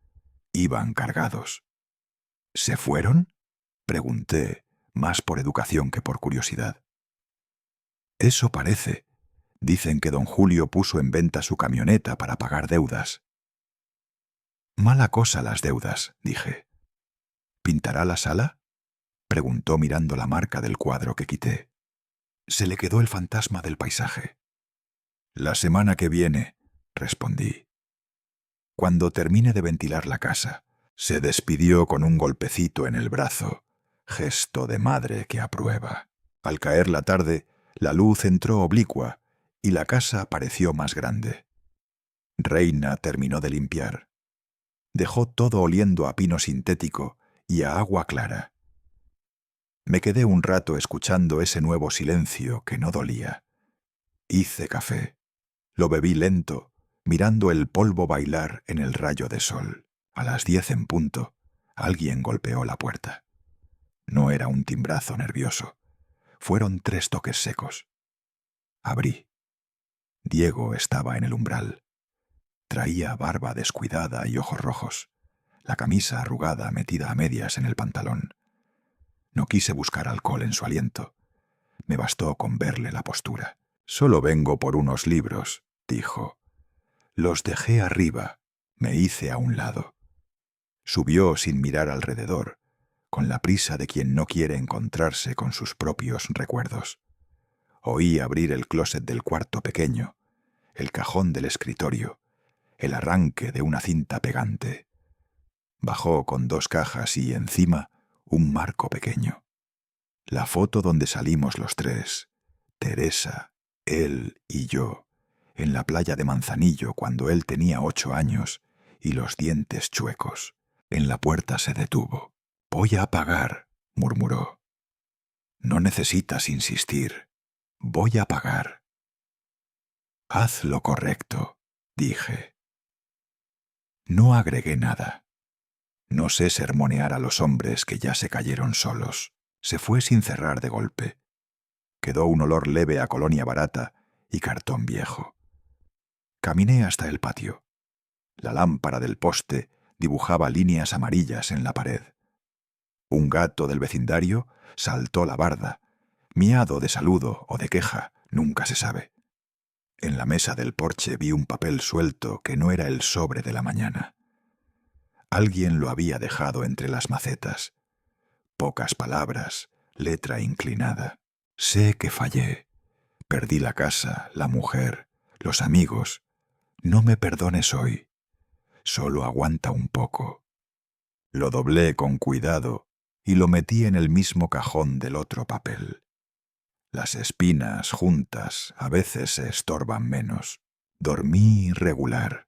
Iban cargados. ¿Se fueron?, pregunté, más por educación que por curiosidad. Eso parece. Dicen que don Julio puso en venta su camioneta para pagar deudas. Mala cosa las deudas, dije. ¿Pintará la sala?, preguntó mirando la marca del cuadro que quité. Se le quedó el fantasma del paisaje. La semana que viene, respondí. Cuando termine de ventilar la casa, se despidió con un golpecito en el brazo, gesto de madre que aprueba. Al caer la tarde, la luz entró oblicua y la casa pareció más grande. Reina terminó de limpiar. Dejó todo oliendo a pino sintético y a agua clara. Me quedé un rato escuchando ese nuevo silencio que no dolía. Hice café. Lo bebí lento, mirando el polvo bailar en el rayo de sol. A las 10 en punto, alguien golpeó la puerta. No era un timbrazo nervioso. Fueron 3 toques secos. Abrí. Diego estaba en el umbral. Traía barba descuidada y ojos rojos, la camisa arrugada metida a medias en el pantalón. No quise buscar alcohol en su aliento. Me bastó con verle la postura. «Solo vengo por unos libros», dijo. «Los dejé arriba». Me hice a un lado. Subió sin mirar alrededor, con la prisa de quien no quiere encontrarse con sus propios recuerdos. Oí abrir el closet del cuarto pequeño, el cajón del escritorio, el arranque de una cinta pegante. Bajó con 2 cajas y, encima, un marco pequeño. La foto donde salimos los 3, Teresa, él y yo, en la playa de Manzanillo cuando él tenía 8 años y los dientes chuecos. En la puerta se detuvo. «Voy a pagar», murmuró. «No necesitas insistir. Voy a pagar». «Haz lo correcto», dije. No agregué nada. No sé sermonear a los hombres que ya se cayeron solos. Se fue sin cerrar de golpe. Quedó un olor leve a colonia barata y cartón viejo. Caminé hasta el patio. La lámpara del poste dibujaba líneas amarillas en la pared. Un gato del vecindario saltó la barda, miado de saludo o de queja, nunca se sabe. En la mesa del porche vi un papel suelto que no era el sobre de la mañana. Alguien lo había dejado entre las macetas. Pocas palabras, letra inclinada. Sé que fallé. Perdí la casa, la mujer, los amigos. No me perdones hoy. Solo aguanta un poco. Lo doblé con cuidado y lo metí en el mismo cajón del otro papel. Las espinas juntas a veces se estorban menos. Dormí regular.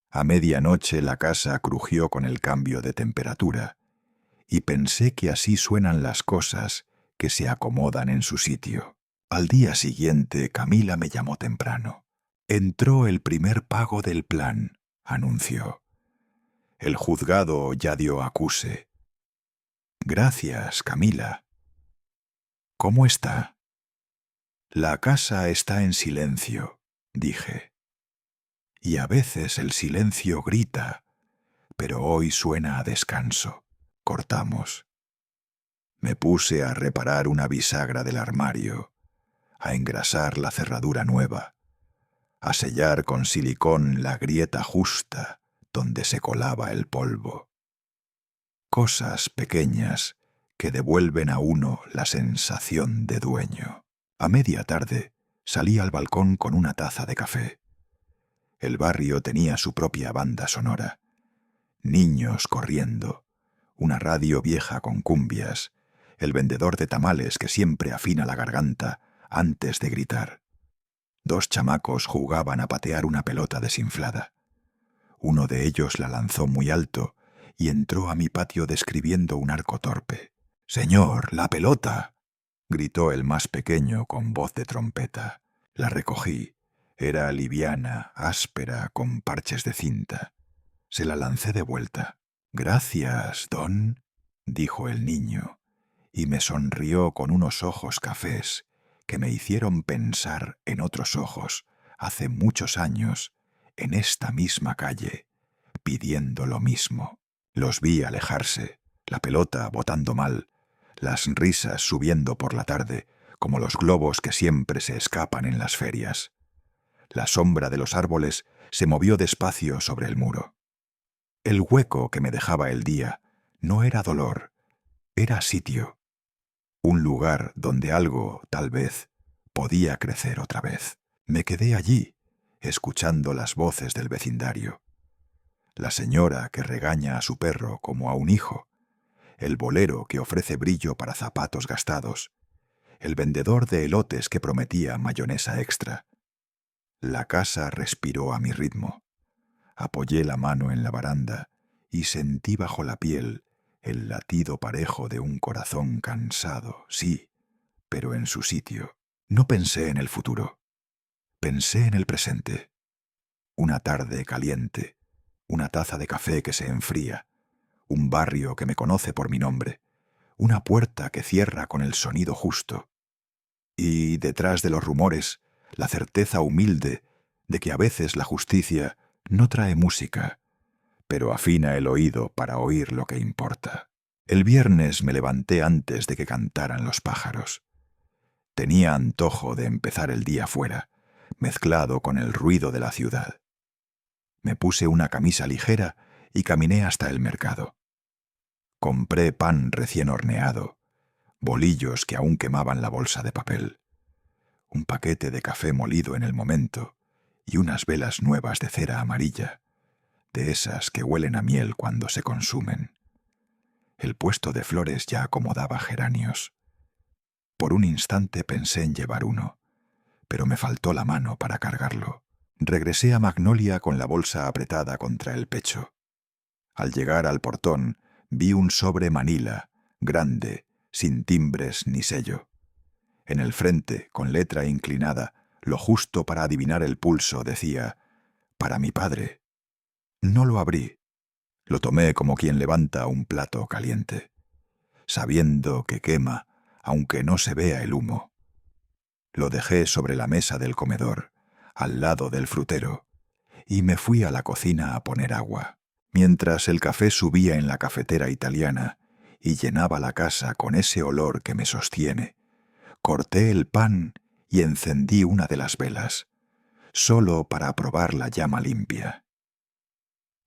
A medianoche la casa crujió con el cambio de temperatura y pensé que así suenan las cosas que se acomodan en su sitio. Al día siguiente Camila me llamó temprano. «Entró el primer pago del plan», anunció. «El juzgado ya dio acuse». «Gracias, Camila». «¿Cómo está?». La casa está en silencio, dije. Y a veces el silencio grita, pero hoy suena a descanso. Cortamos. Me puse a reparar una bisagra del armario, a engrasar la cerradura nueva, a sellar con silicón la grieta justa donde se colaba el polvo. Cosas pequeñas que devuelven a uno la sensación de dueño. A media tarde salí al balcón con una taza de café. El barrio tenía su propia banda sonora. Niños corriendo, una radio vieja con cumbias, el vendedor de tamales que siempre afina la garganta antes de gritar. 2 chamacos jugaban a patear una pelota desinflada. Uno de ellos la lanzó muy alto y entró a mi patio describiendo un arco torpe. «¡Señor, la pelota!», gritó el más pequeño con voz de trompeta. La recogí. Era liviana, áspera, con parches de cinta. Se la lancé de vuelta. «Gracias, don», dijo el niño, y me sonrió con unos ojos cafés que me hicieron pensar en otros ojos hace muchos años en esta misma calle, pidiendo lo mismo. Los vi alejarse, la pelota botando mal, las risas subiendo por la tarde, como los globos que siempre se escapan en las ferias. La sombra de los árboles se movió despacio sobre el muro. El hueco que me dejaba el día no era dolor, era sitio. Un lugar donde algo, tal vez, podía crecer otra vez. Me quedé allí, escuchando las voces del vecindario. La señora que regaña a su perro como a un hijo, el bolero que ofrece brillo para zapatos gastados, el vendedor de elotes que prometía mayonesa extra. La casa respiró a mi ritmo. Apoyé la mano en la baranda y sentí bajo la piel el latido parejo de un corazón cansado, sí, pero en su sitio. No pensé en el futuro. Pensé en el presente. Una tarde caliente, una taza de café que se enfría, un barrio que me conoce por mi nombre, una puerta que cierra con el sonido justo. Y detrás de los rumores, la certeza humilde de que a veces la justicia no trae música, pero afina el oído para oír lo que importa. El viernes me levanté antes de que cantaran los pájaros. Tenía antojo de empezar el día fuera, mezclado con el ruido de la ciudad. Me puse una camisa ligera y caminé hasta el mercado. Compré pan recién horneado, bolillos que aún quemaban la bolsa de papel, un paquete de café molido en el momento y unas velas nuevas de cera amarilla, de esas que huelen a miel cuando se consumen. El puesto de flores ya acomodaba geranios. Por un instante pensé en llevar uno, pero me faltó la mano para cargarlo. Regresé a Magnolia con la bolsa apretada contra el pecho. Al llegar al portón, vi un sobre manila, grande, sin timbres ni sello. En el frente, con letra inclinada, lo justo para adivinar el pulso, decía: «Para mi padre». No lo abrí. Lo tomé como quien levanta un plato caliente, sabiendo que quema, aunque no se vea el humo. Lo dejé sobre la mesa del comedor, al lado del frutero, y me fui a la cocina a poner agua. Mientras el café subía en la cafetera italiana y llenaba la casa con ese olor que me sostiene, corté el pan y encendí una de las velas, solo para probar la llama limpia.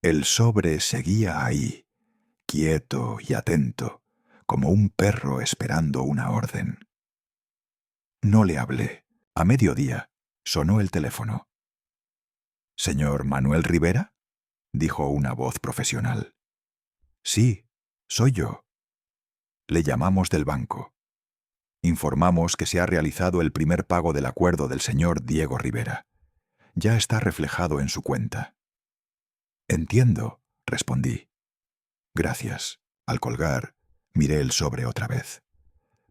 El sobre seguía ahí, quieto y atento, como un perro esperando una orden. No le hablé. A mediodía sonó el teléfono. «¿Señor Manuel Rivera?», dijo una voz profesional. «Sí, soy yo». Le llamamos del banco. Informamos que se ha realizado el primer pago del acuerdo del señor Diego Rivera. Ya está reflejado en su cuenta. «Entiendo», respondí. «Gracias». Al colgar, miré el sobre otra vez.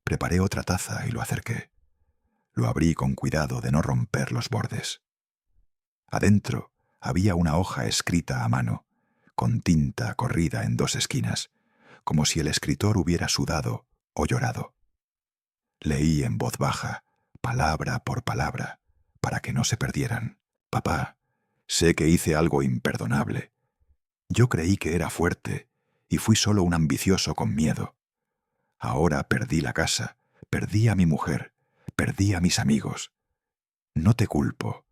Preparé otra taza y lo acerqué. Lo abrí con cuidado de no romper los bordes. Adentro había una hoja escrita a mano, con tinta corrida en 2 esquinas, como si el escritor hubiera sudado o llorado. Leí en voz baja, palabra por palabra, para que no se perdieran. Papá, sé que hice algo imperdonable. Yo creí que era fuerte y fui solo un ambicioso con miedo. Ahora perdí la casa, perdí a mi mujer, perdí a mis amigos. No te culpo.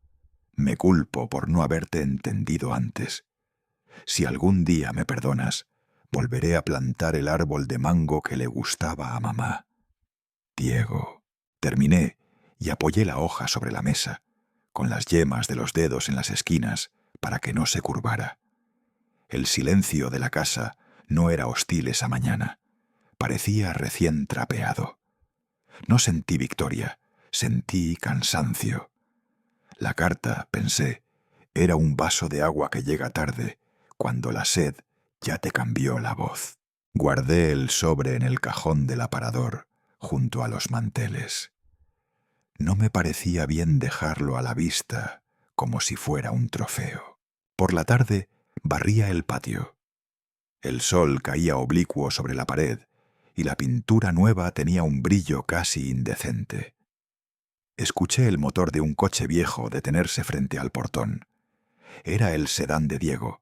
Me culpo por no haberte entendido antes. Si algún día me perdonas, volveré a plantar el árbol de mango que le gustaba a mamá. Diego. Terminé y apoyé la hoja sobre la mesa, con las yemas de los dedos en las esquinas para que no se curvara. El silencio de la casa no era hostil esa mañana. Parecía recién trapeado. No sentí victoria, sentí cansancio. La carta, pensé, era un vaso de agua que llega tarde, cuando la sed ya te cambió la voz. Guardé el sobre en el cajón del aparador, junto a los manteles. No me parecía bien dejarlo a la vista, como si fuera un trofeo. Por la tarde barría el patio. El sol caía oblicuo sobre la pared y la pintura nueva tenía un brillo casi indecente. Escuché el motor de un coche viejo detenerse frente al portón. Era el sedán de Diego,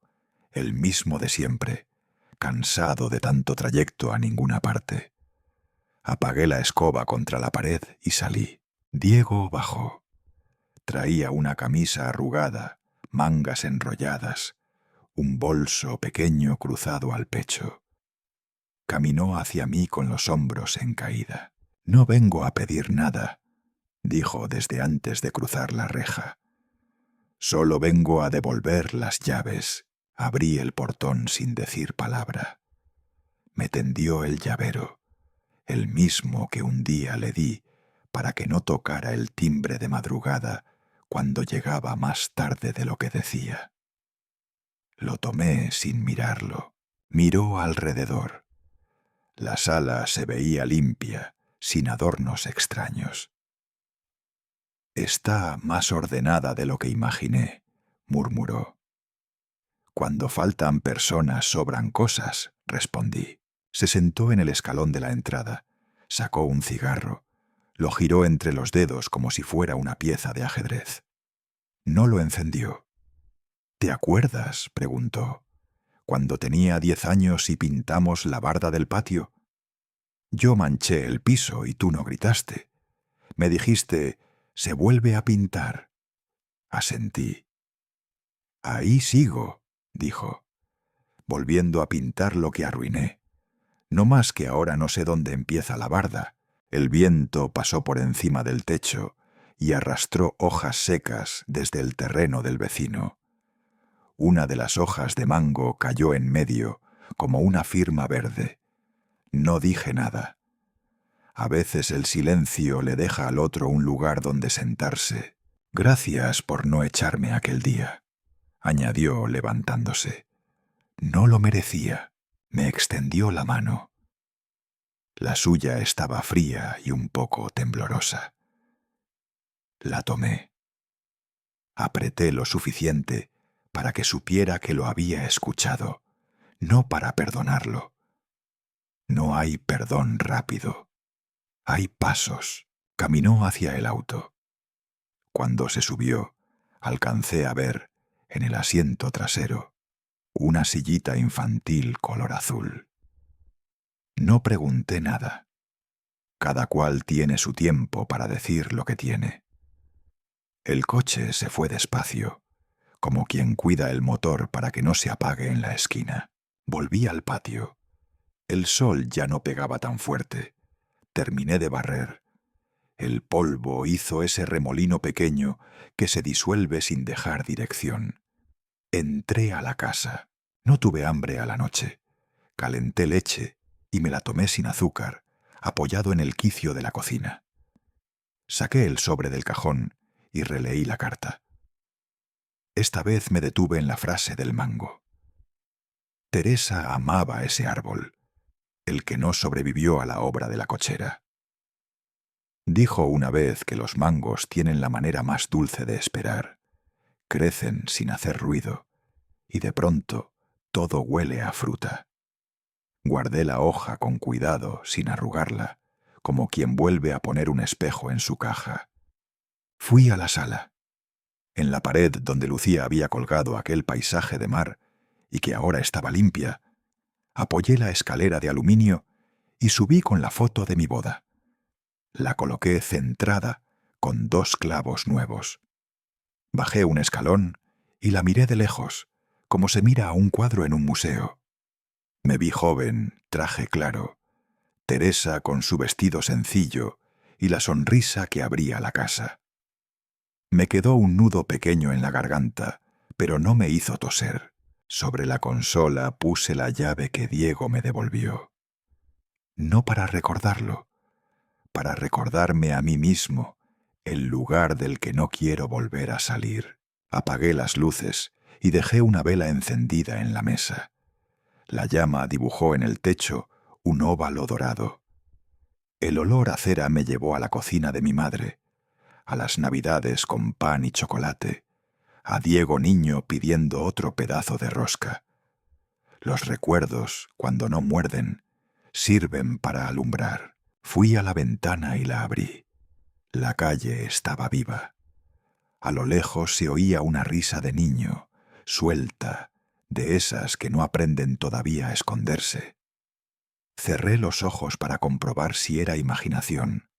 el mismo de siempre, cansado de tanto trayecto a ninguna parte. Apagué la escoba contra la pared y salí. Diego bajó. Traía una camisa arrugada, mangas enrolladas, un bolso pequeño cruzado al pecho. Caminó hacia mí con los hombros en caída. «No vengo a pedir nada», dijo desde antes de cruzar la reja. «Solo vengo a devolver las llaves». Abrí el portón sin decir palabra. Me tendió el llavero, el mismo que un día le di para que no tocara el timbre de madrugada cuando llegaba más tarde de lo que decía. Lo tomé sin mirarlo. Miró alrededor. La sala se veía limpia, sin adornos extraños. «Está más ordenada de lo que imaginé», murmuró. «Cuando faltan personas sobran cosas», respondí. Se sentó en el escalón de la entrada, sacó un cigarro, lo giró entre los dedos como si fuera una pieza de ajedrez. No lo encendió. «¿Te acuerdas?», preguntó, «cuando tenía 10 años y pintamos la barda del patio? Yo manché el piso y tú no gritaste. Me dijiste, «Se vuelve a pintar». Asentí. «Ahí sigo», dijo, «volviendo a pintar lo que arruiné. No más que ahora no sé dónde empieza la barda». El viento pasó por encima del techo y arrastró hojas secas desde el terreno del vecino. Una de las hojas de mango cayó en medio, como una firma verde. No dije nada. A veces el silencio le deja al otro un lugar donde sentarse. «Gracias por no echarme aquel día», añadió levantándose. «No lo merecía». Me extendió la mano. La suya estaba fría y un poco temblorosa. La tomé. Apreté lo suficiente para que supiera que lo había escuchado, no para perdonarlo. No hay perdón rápido. Hay pasos. Caminó hacia el auto. Cuando se subió, alcancé a ver, en el asiento trasero, una sillita infantil color azul. No pregunté nada. Cada cual tiene su tiempo para decir lo que tiene. El coche se fue despacio, como quien cuida el motor para que no se apague en la esquina. Volví al patio. El sol ya no pegaba tan fuerte. Terminé de barrer. El polvo hizo ese remolino pequeño que se disuelve sin dejar dirección. Entré a la casa. No tuve hambre a la noche. Calenté leche y me la tomé sin azúcar, apoyado en el quicio de la cocina. Saqué el sobre del cajón y releí la carta. Esta vez me detuve en la frase del mango. Teresa amaba ese árbol, el que no sobrevivió a la obra de la cochera. Dijo una vez que los mangos tienen la manera más dulce de esperar. Crecen sin hacer ruido, y de pronto todo huele a fruta. Guardé la hoja con cuidado, sin arrugarla, como quien vuelve a poner un espejo en su caja. Fui a la sala. En la pared donde Lucía había colgado aquel paisaje de mar y que ahora estaba limpia, apoyé la escalera de aluminio y subí con la foto de mi boda. La coloqué centrada con 2 clavos nuevos. Bajé un escalón y la miré de lejos, como se mira a un cuadro en un museo. Me vi joven, traje claro, Teresa con su vestido sencillo y la sonrisa que abría la casa. Me quedó un nudo pequeño en la garganta, pero no me hizo toser. Sobre la consola puse la llave que Diego me devolvió. No para recordarlo, para recordarme a mí mismo el lugar del que no quiero volver a salir. Apagué las luces y dejé una vela encendida en la mesa. La llama dibujó en el techo un óvalo dorado. El olor a cera me llevó a la cocina de mi madre, a las navidades con pan y chocolate, a Diego niño pidiendo otro pedazo de rosca. Los recuerdos, cuando no muerden, sirven para alumbrar. Fui a la ventana y la abrí. La calle estaba viva. A lo lejos se oía una risa de niño, suelta, de esas que no aprenden todavía a esconderse. Cerré los ojos para comprobar si era imaginación.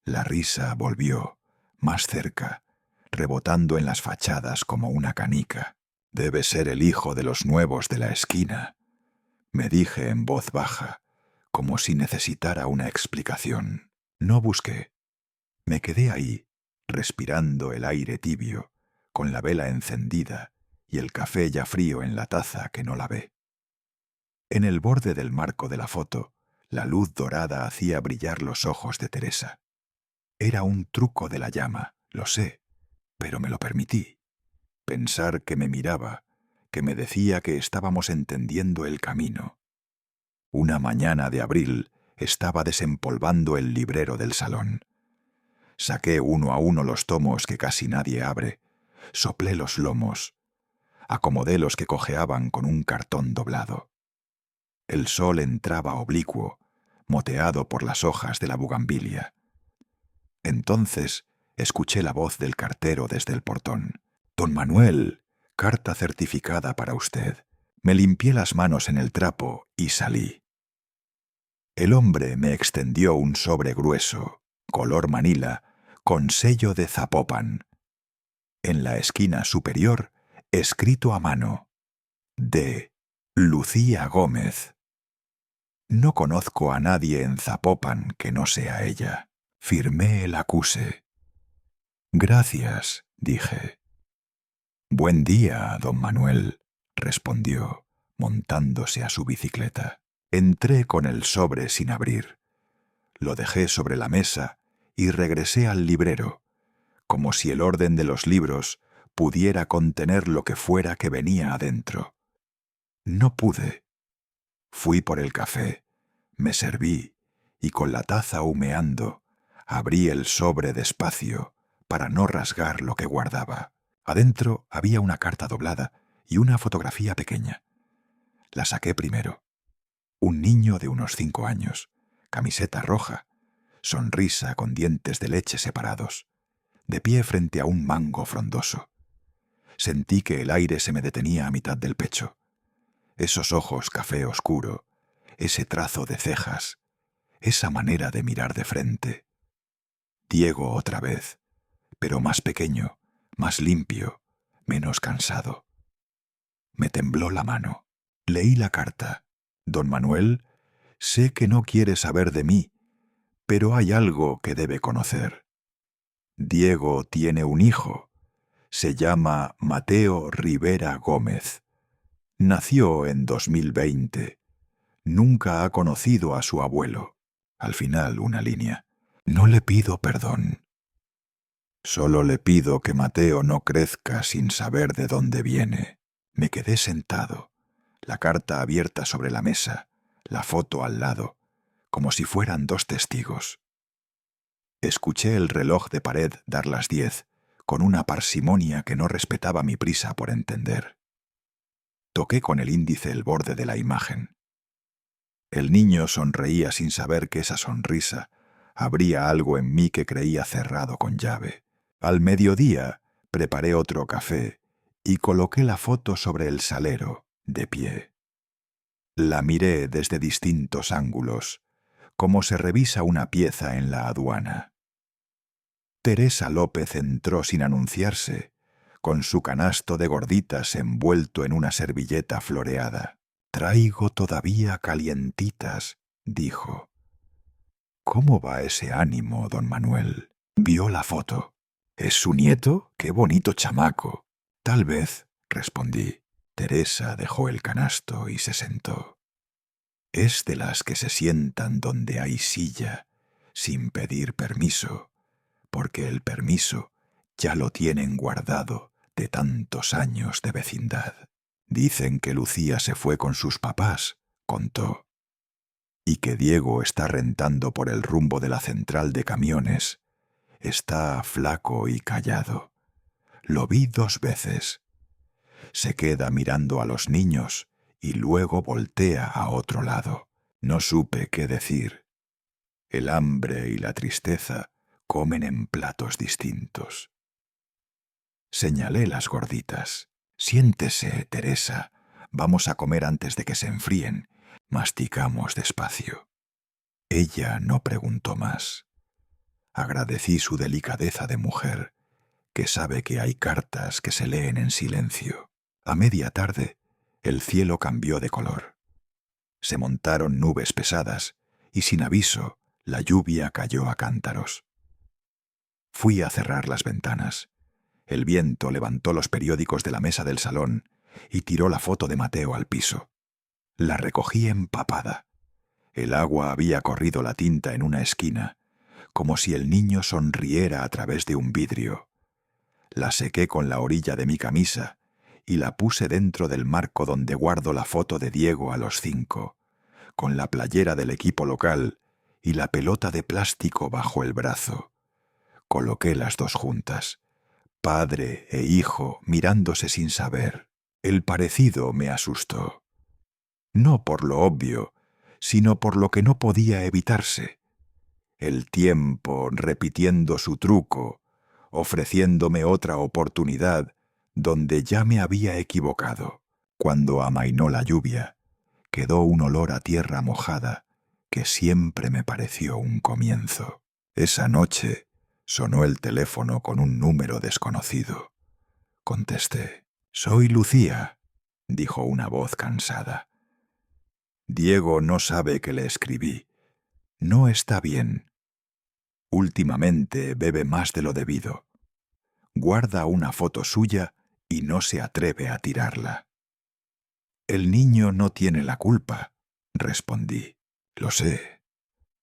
La risa volvió, más cerca, rebotando en las fachadas como una canica. Debe ser el hijo de los nuevos de la esquina, me dije en voz baja, como si necesitara una explicación. No busqué. Me quedé ahí, respirando el aire tibio, con la vela encendida y el café ya frío en la taza que no lavé. En el borde del marco de la foto, la luz dorada hacía brillar los ojos de Teresa. Era un truco de la llama, lo sé, pero me lo permití. Pensar que me miraba, que me decía que estábamos entendiendo el camino. Una mañana de abril estaba desempolvando el librero del salón. Saqué uno a uno los tomos que casi nadie abre, soplé los lomos, acomodé los que cojeaban con un cartón doblado. El sol entraba oblicuo, moteado por las hojas de la bugambilia. Entonces escuché la voz del cartero desde el portón. «Don Manuel, carta certificada para usted». Me limpié las manos en el trapo y salí. El hombre me extendió un sobre grueso, color manila, con sello de Zapopan. En la esquina superior, escrito a mano, de Lucía Gómez. No conozco a nadie en Zapopan que no sea ella. Firmé el acuse. «Gracias», dije. «Buen día, don Manuel», respondió, montándose a su bicicleta. Entré con el sobre sin abrir. Lo dejé sobre la mesa y regresé al librero, como si el orden de los libros pudiera contener lo que fuera que venía adentro. No pude. Fui por el café, me serví y con la taza humeando, abrí el sobre despacio para no rasgar lo que guardaba. Adentro había una carta doblada y una fotografía pequeña. La saqué primero. Un niño de unos 5 años, camiseta roja, sonrisa con dientes de leche separados, de pie frente a un mango frondoso. Sentí que el aire se me detenía a mitad del pecho. Esos ojos café oscuro, ese trazo de cejas, esa manera de mirar de frente. Diego otra vez, pero más pequeño, más limpio, menos cansado. Me tembló la mano. Leí la carta. «Don Manuel, sé que no quiere saber de mí, pero hay algo que debe conocer. Diego tiene un hijo. Se llama Mateo Rivera Gómez. Nació en 2020. Nunca ha conocido a su abuelo». Al final, una línea. «No le pido perdón. Solo le pido que Mateo no crezca sin saber de dónde viene». Me quedé sentado, la carta abierta sobre la mesa, la foto al lado, como si fueran 2 testigos. Escuché el reloj de pared dar las 10, con una parsimonia que no respetaba mi prisa por entender. Toqué con el índice el borde de la imagen. El niño sonreía sin saber que esa sonrisa abría algo en mí que creía cerrado con llave. Al mediodía preparé otro café y coloqué la foto sobre el salero, de pie. La miré desde distintos ángulos, como se revisa una pieza en la aduana. Teresa López entró sin anunciarse, con su canasto de gorditas envuelto en una servilleta floreada. «Traigo todavía calientitas», dijo. «¿Cómo va ese ánimo, don Manuel?» Vio la foto. «¿Es su nieto? ¡Qué bonito chamaco!» «Tal vez», respondí. Teresa dejó el canasto y se sentó. Es de las que se sientan donde hay silla, sin pedir permiso, porque el permiso ya lo tienen guardado de tantos años de vecindad. Dicen que Lucía se fue con sus papás, contó, y que Diego está rentando por el rumbo de la central de camiones. Está flaco y callado. Lo vi 2 veces. Se queda mirando a los niños y luego voltea a otro lado. No supe qué decir. El hambre y la tristeza comen en platos distintos. Señalé las gorditas. «Siéntese, Teresa. Vamos a comer antes de que se enfríen». Masticamos despacio. Ella no preguntó más. Agradecí su delicadeza de mujer, que sabe que hay cartas que se leen en silencio. A media tarde, el cielo cambió de color. Se montaron nubes pesadas y sin aviso la lluvia cayó a cántaros. Fui a cerrar las ventanas. El viento levantó los periódicos de la mesa del salón y tiró la foto de Mateo al piso. La recogí empapada. El agua había corrido la tinta en una esquina, como si el niño sonriera a través de un vidrio. La sequé con la orilla de mi camisa y la puse dentro del marco donde guardo la foto de Diego a los 5, con la playera del equipo local y la pelota de plástico bajo el brazo. Coloqué las 2 juntas, padre e hijo mirándose sin saber. El parecido me asustó. No por lo obvio, sino por lo que no podía evitarse. El tiempo repitiendo su truco, ofreciéndome otra oportunidad donde ya me había equivocado. Cuando amainó la lluvia, quedó un olor a tierra mojada que siempre me pareció un comienzo. Esa noche sonó el teléfono con un número desconocido. Contesté. «Soy Lucía», dijo una voz cansada. «Diego no sabe que le escribí. No está bien. Últimamente bebe más de lo debido. Guarda una foto suya y no se atreve a tirarla». «El niño no tiene la culpa», respondí. «Lo sé.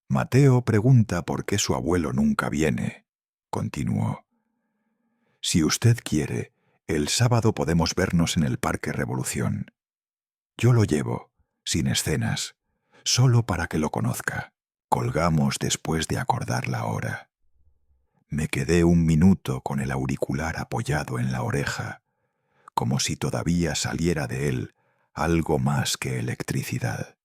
Mateo pregunta por qué su abuelo nunca viene», continuó. «Si usted quiere, el sábado podemos vernos en el Parque Revolución. Yo lo llevo, sin escenas, solo para que lo conozca». Colgamos después de acordar la hora. Me quedé un minuto con el auricular apoyado en la oreja, como si todavía saliera de él algo más que electricidad.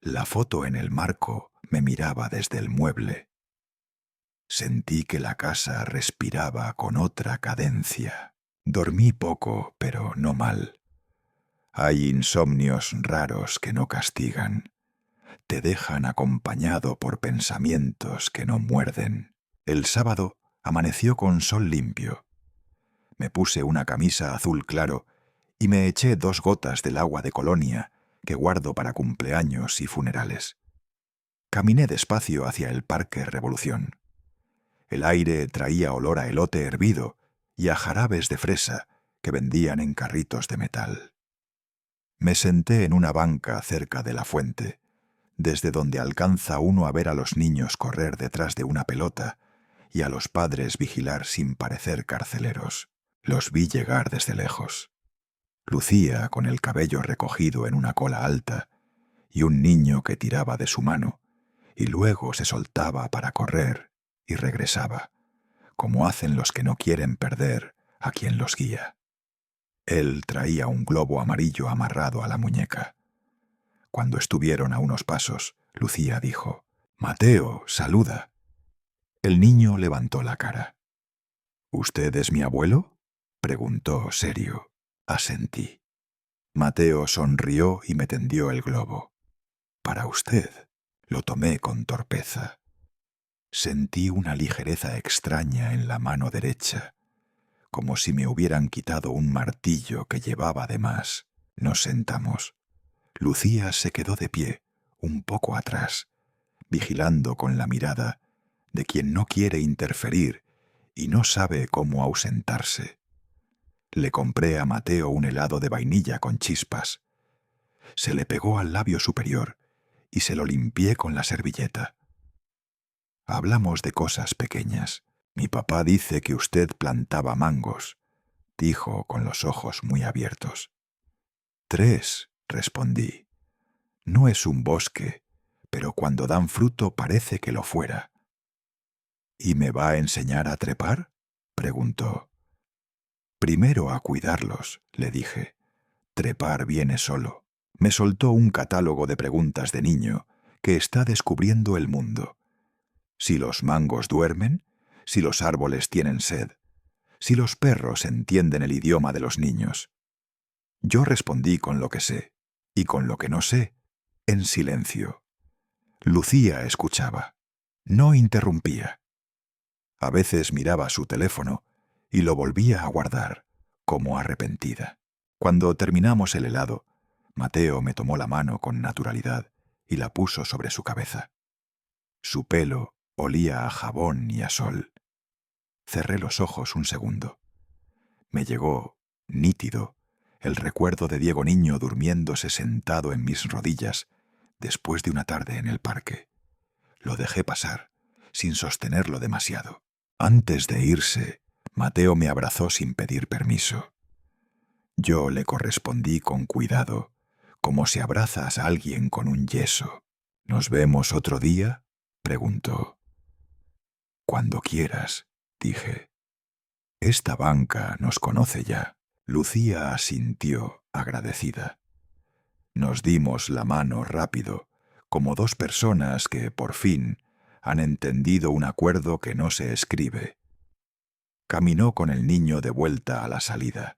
La foto en el marco me miraba desde el mueble. Sentí que la casa respiraba con otra cadencia. Dormí poco, pero no mal. Hay insomnios raros que no castigan. Te dejan acompañado por pensamientos que no muerden. El sábado amaneció con sol limpio. Me puse una camisa azul claro y me eché 2 gotas del agua de colonia que guardo para cumpleaños y funerales. Caminé despacio hacia el Parque Revolución. El aire traía olor a elote hervido y a jarabes de fresa que vendían en carritos de metal. Me senté en una banca cerca de la fuente, desde donde alcanza uno a ver a los niños correr detrás de una pelota y a los padres vigilar sin parecer carceleros. Los vi llegar desde lejos. Lucía con el cabello recogido en una cola alta y un niño que tiraba de su mano y luego se soltaba para correr y regresaba, como hacen los que no quieren perder a quien los guía. Él traía un globo amarillo amarrado a la muñeca. Cuando estuvieron a unos pasos, Lucía dijo: «Mateo, saluda». El niño levantó la cara. ¿Usted es mi abuelo? Preguntó serio. Asentí. Mateo sonrió y me tendió el globo. Para usted. Lo tomé con torpeza. Sentí una ligereza extraña en la mano derecha, como si me hubieran quitado un martillo que llevaba de más. Nos sentamos. Lucía se quedó de pie, un poco atrás, vigilando con la mirada de quien no quiere interferir y no sabe cómo ausentarse. Le compré a Mateo un helado de vainilla con chispas. Se le pegó al labio superior y se lo limpié con la servilleta. Hablamos de cosas pequeñas. Mi papá dice que usted plantaba mangos, dijo con los ojos muy abiertos. 3, respondí. No es un bosque, pero cuando dan fruto parece que lo fuera. ¿Y me va a enseñar a trepar?, preguntó. Primero a cuidarlos, le dije. Trepar viene solo. Me soltó un catálogo de preguntas de niño que está descubriendo el mundo. Si los mangos duermen, si los árboles tienen sed, si los perros entienden el idioma de los niños. Yo respondí con lo que sé, y con lo que no sé, en silencio. Lucía escuchaba. No interrumpía. A veces miraba su teléfono y lo volvía a guardar, como arrepentida. Cuando terminamos el helado, Mateo me tomó la mano con naturalidad y la puso sobre su cabeza. Su pelo olía a jabón y a sol. Cerré los ojos un segundo. Me llegó, nítido, el recuerdo de Diego niño durmiéndose sentado en mis rodillas después de una tarde en el parque. Lo dejé pasar, sin sostenerlo demasiado. Antes de irse, Mateo me abrazó sin pedir permiso. Yo le correspondí con cuidado, como si abrazas a alguien con un yeso. ¿Nos vemos otro día?, preguntó. Cuando quieras, dije. Esta banca nos conoce ya. Lucía asintió, agradecida. Nos dimos la mano rápido, como dos personas que, por fin, han entendido un acuerdo que no se escribe. Caminó con el niño de vuelta a la salida.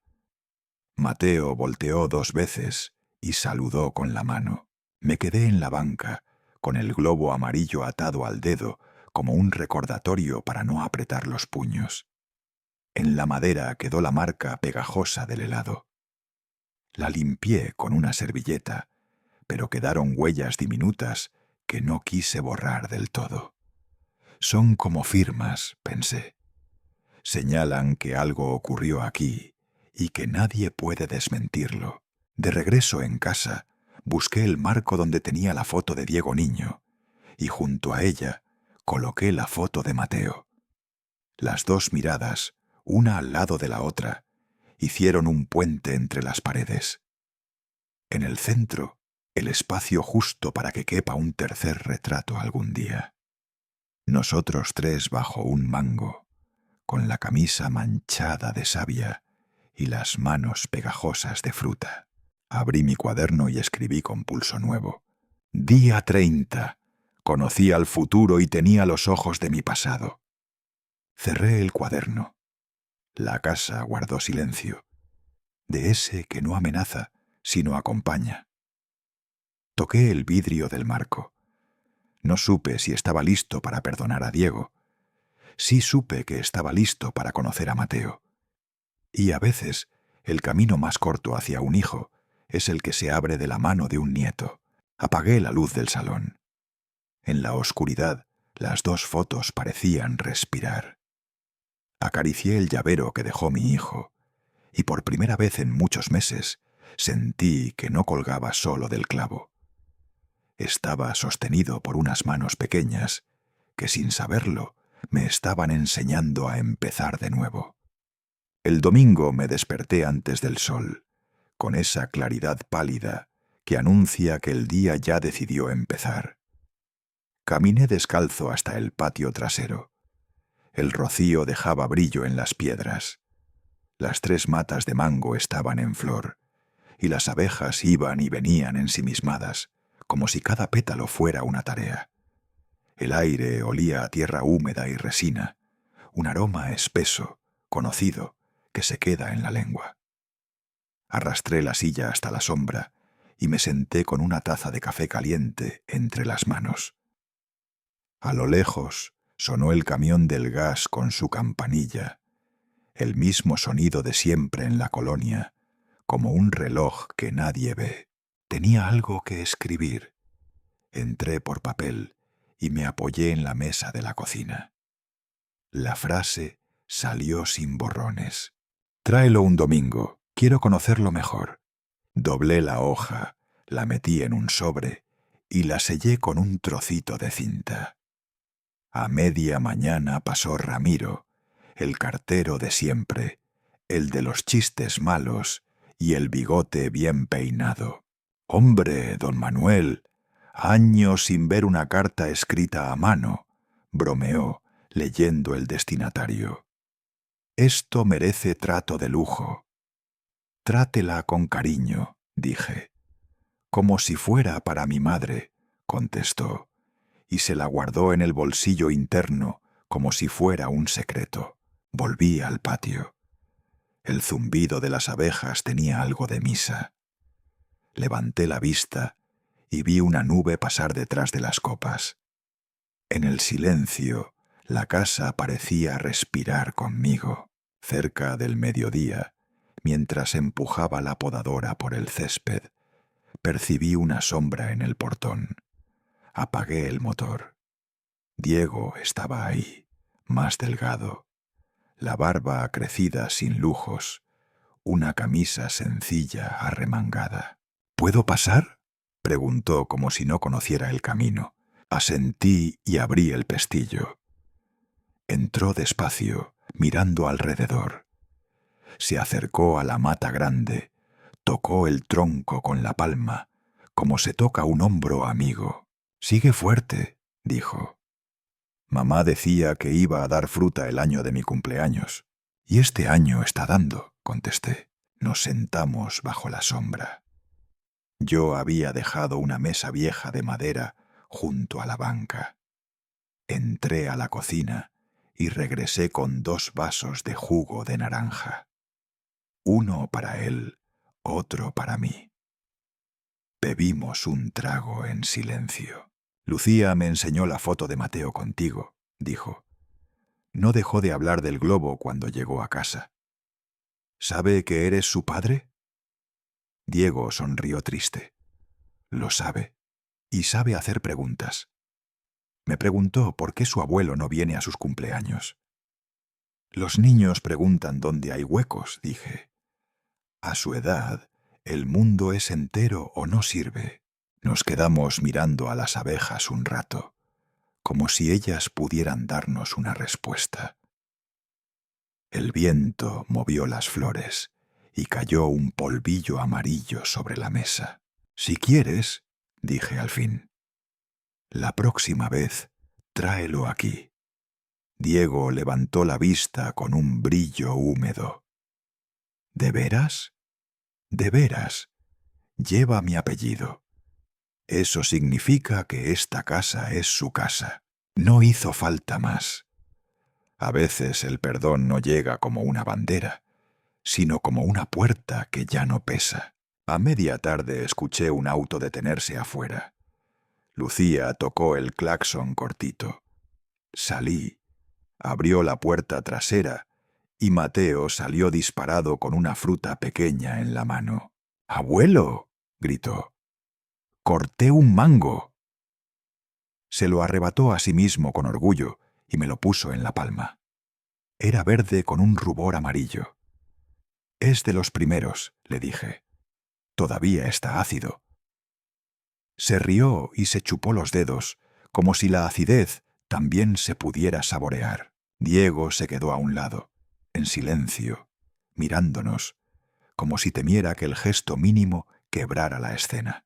Mateo volteó 2 veces y saludó con la mano. Me quedé en la banca, con el globo amarillo atado al dedo, como un recordatorio para no apretar los puños. En la madera quedó la marca pegajosa del helado. La limpié con una servilleta, pero quedaron huellas diminutas que no quise borrar del todo. Son como firmas, pensé. Señalan que algo ocurrió aquí y que nadie puede desmentirlo. De regreso en casa, busqué el marco donde tenía la foto de Diego niño y junto a ella coloqué la foto de Mateo. Las dos miradas, una al lado de la otra, hicieron un puente entre las paredes. En el centro, el espacio justo para que quepa un tercer retrato algún día. Nosotros 3 bajo un mango, con la camisa manchada de savia y las manos pegajosas de fruta. Abrí mi cuaderno y escribí con pulso nuevo. Día 30. Conocí al futuro y tenía los ojos de mi pasado. Cerré el cuaderno. La casa guardó silencio, de ese que no amenaza, sino acompaña. Toqué el vidrio del marco. No supe si estaba listo para perdonar a Diego. Sí supe que estaba listo para conocer a Mateo. Y a veces, el camino más corto hacia un hijo es el que se abre de la mano de un nieto. Apagué la luz del salón. En la oscuridad, las 2 fotos parecían respirar. Acaricié el llavero que dejó mi hijo, y por primera vez en muchos meses sentí que no colgaba solo del clavo. Estaba sostenido por unas manos pequeñas que, sin saberlo, me estaban enseñando a empezar de nuevo. El domingo me desperté antes del sol, con esa claridad pálida que anuncia que el día ya decidió empezar. Caminé descalzo hasta el patio trasero. El rocío dejaba brillo en las piedras. Las 3 matas de mango estaban en flor, y las abejas iban y venían ensimismadas, como si cada pétalo fuera una tarea. El aire olía a tierra húmeda y resina, un aroma espeso, conocido, que se queda en la lengua. Arrastré la silla hasta la sombra y me senté con una taza de café caliente entre las manos. A lo lejos sonó el camión del gas con su campanilla, el mismo sonido de siempre en la colonia, como un reloj que nadie ve. Tenía algo que escribir. Entré por papel y me apoyé en la mesa de la cocina. La frase salió sin borrones. «Tráelo un domingo, quiero conocerlo mejor». Doblé la hoja, la metí en un sobre y la sellé con un trocito de cinta. A media mañana pasó Ramiro, el cartero de siempre, el de los chistes malos y el bigote bien peinado. «Hombre, don Manuel, años sin ver una carta escrita a mano», bromeó, leyendo el destinatario. «Esto merece trato de lujo». «Trátela con cariño», dije. «Como si fuera para mi madre», contestó, y se la guardó en el bolsillo interno como si fuera un secreto. Volví al patio. El zumbido de las abejas tenía algo de misa. Levanté la vista y vi una nube pasar detrás de las copas. En el silencio, la casa parecía respirar conmigo. Cerca del mediodía, mientras empujaba la podadora por el césped, percibí una sombra en el portón. Apagué el motor. Diego estaba ahí, más delgado, la barba crecida sin lujos, una camisa sencilla arremangada. «¿Puedo pasar?», preguntó como si no conociera el camino. Asentí y abrí el pestillo. Entró despacio, mirando alrededor. Se acercó a la mata grande, tocó el tronco con la palma, como se toca un hombro amigo. «Sigue fuerte», dijo. «Mamá decía que iba a dar fruta el año de mi cumpleaños. Y este año está dando», contesté. Nos sentamos bajo la sombra. Yo había dejado una mesa vieja de madera junto a la banca. Entré a la cocina y regresé con 2 vasos de jugo de naranja. Uno para él, otro para mí. Bebimos un trago en silencio. «Lucía me enseñó la foto de Mateo contigo», dijo. No dejó de hablar del globo cuando llegó a casa. «¿Sabe que eres su padre?». Diego sonrió triste. «Lo sabe, y sabe hacer preguntas». Me preguntó por qué su abuelo no viene a sus cumpleaños. «Los niños preguntan dónde hay huecos», dije. «A su edad, el mundo es entero o no sirve». Nos quedamos mirando a las abejas un rato, como si ellas pudieran darnos una respuesta. El viento movió las flores y cayó un polvillo amarillo sobre la mesa. «Si quieres», dije al fin, «la próxima vez, tráelo aquí». Diego levantó la vista con un brillo húmedo. «¿De veras?». «De veras. Lleva mi apellido. Eso significa que esta casa es su casa. No hizo falta más». A veces el perdón no llega como una bandera, sino como una puerta que ya no pesa. A media tarde escuché un auto detenerse afuera. Lucía tocó el claxon cortito. Salí, abrió la puerta trasera y Mateo salió disparado con una fruta pequeña en la mano. «¡Abuelo!», gritó. «¡Corté un mango!». Se lo arrebató a sí mismo con orgullo y me lo puso en la palma. Era verde con un rubor amarillo. «Es de los primeros», le dije. «Todavía está ácido». Se rió y se chupó los dedos, como si la acidez también se pudiera saborear. Diego se quedó a un lado, en silencio, mirándonos, como si temiera que el gesto mínimo quebrara la escena.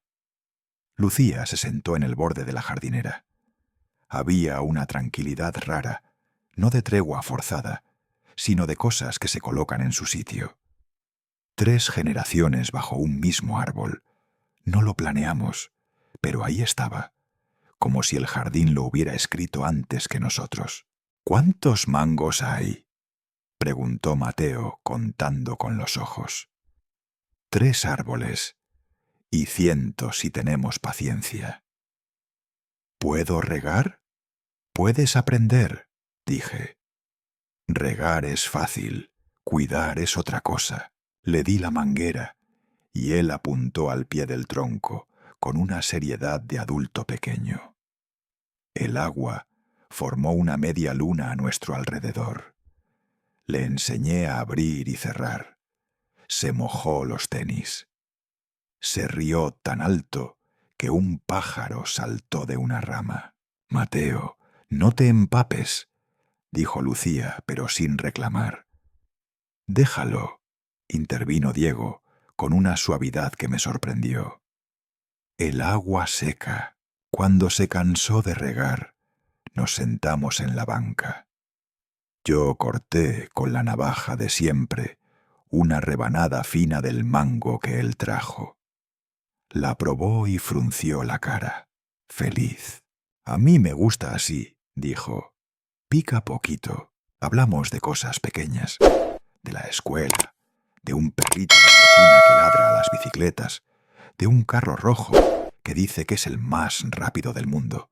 Lucía se sentó en el borde de la jardinera. Había una tranquilidad rara, no de tregua forzada, sino de cosas que se colocan en su sitio. 3 generaciones bajo un mismo árbol. No lo planeamos, pero ahí estaba, como si el jardín lo hubiera escrito antes que nosotros. «¿Cuántos mangos hay?». preguntó Mateo contando con los ojos. 3 árboles, y 100 si tenemos paciencia. ¿Puedo regar? Puedes aprender, dije. Regar es fácil, cuidar es otra cosa. Le di la manguera, y él apuntó al pie del tronco con una seriedad de adulto pequeño. El agua formó una media luna a nuestro alrededor. Le enseñé a abrir y cerrar. Se mojó los tenis. Se rió tan alto que un pájaro saltó de una rama. Mateo, no te empapes, dijo Lucía, pero sin reclamar. Déjalo, intervino Diego, con una suavidad que me sorprendió. El agua seca. Cuando se cansó de regar, nos sentamos en la banca. Yo corté con la navaja de siempre una rebanada fina del mango que él trajo. La probó y frunció la cara, feliz. A mí me gusta así, dijo. Pica poquito. Hablamos de cosas pequeñas, de la escuela, de un perrito de vecina que ladra a las bicicletas, de un carro rojo que dice que es el más rápido del mundo.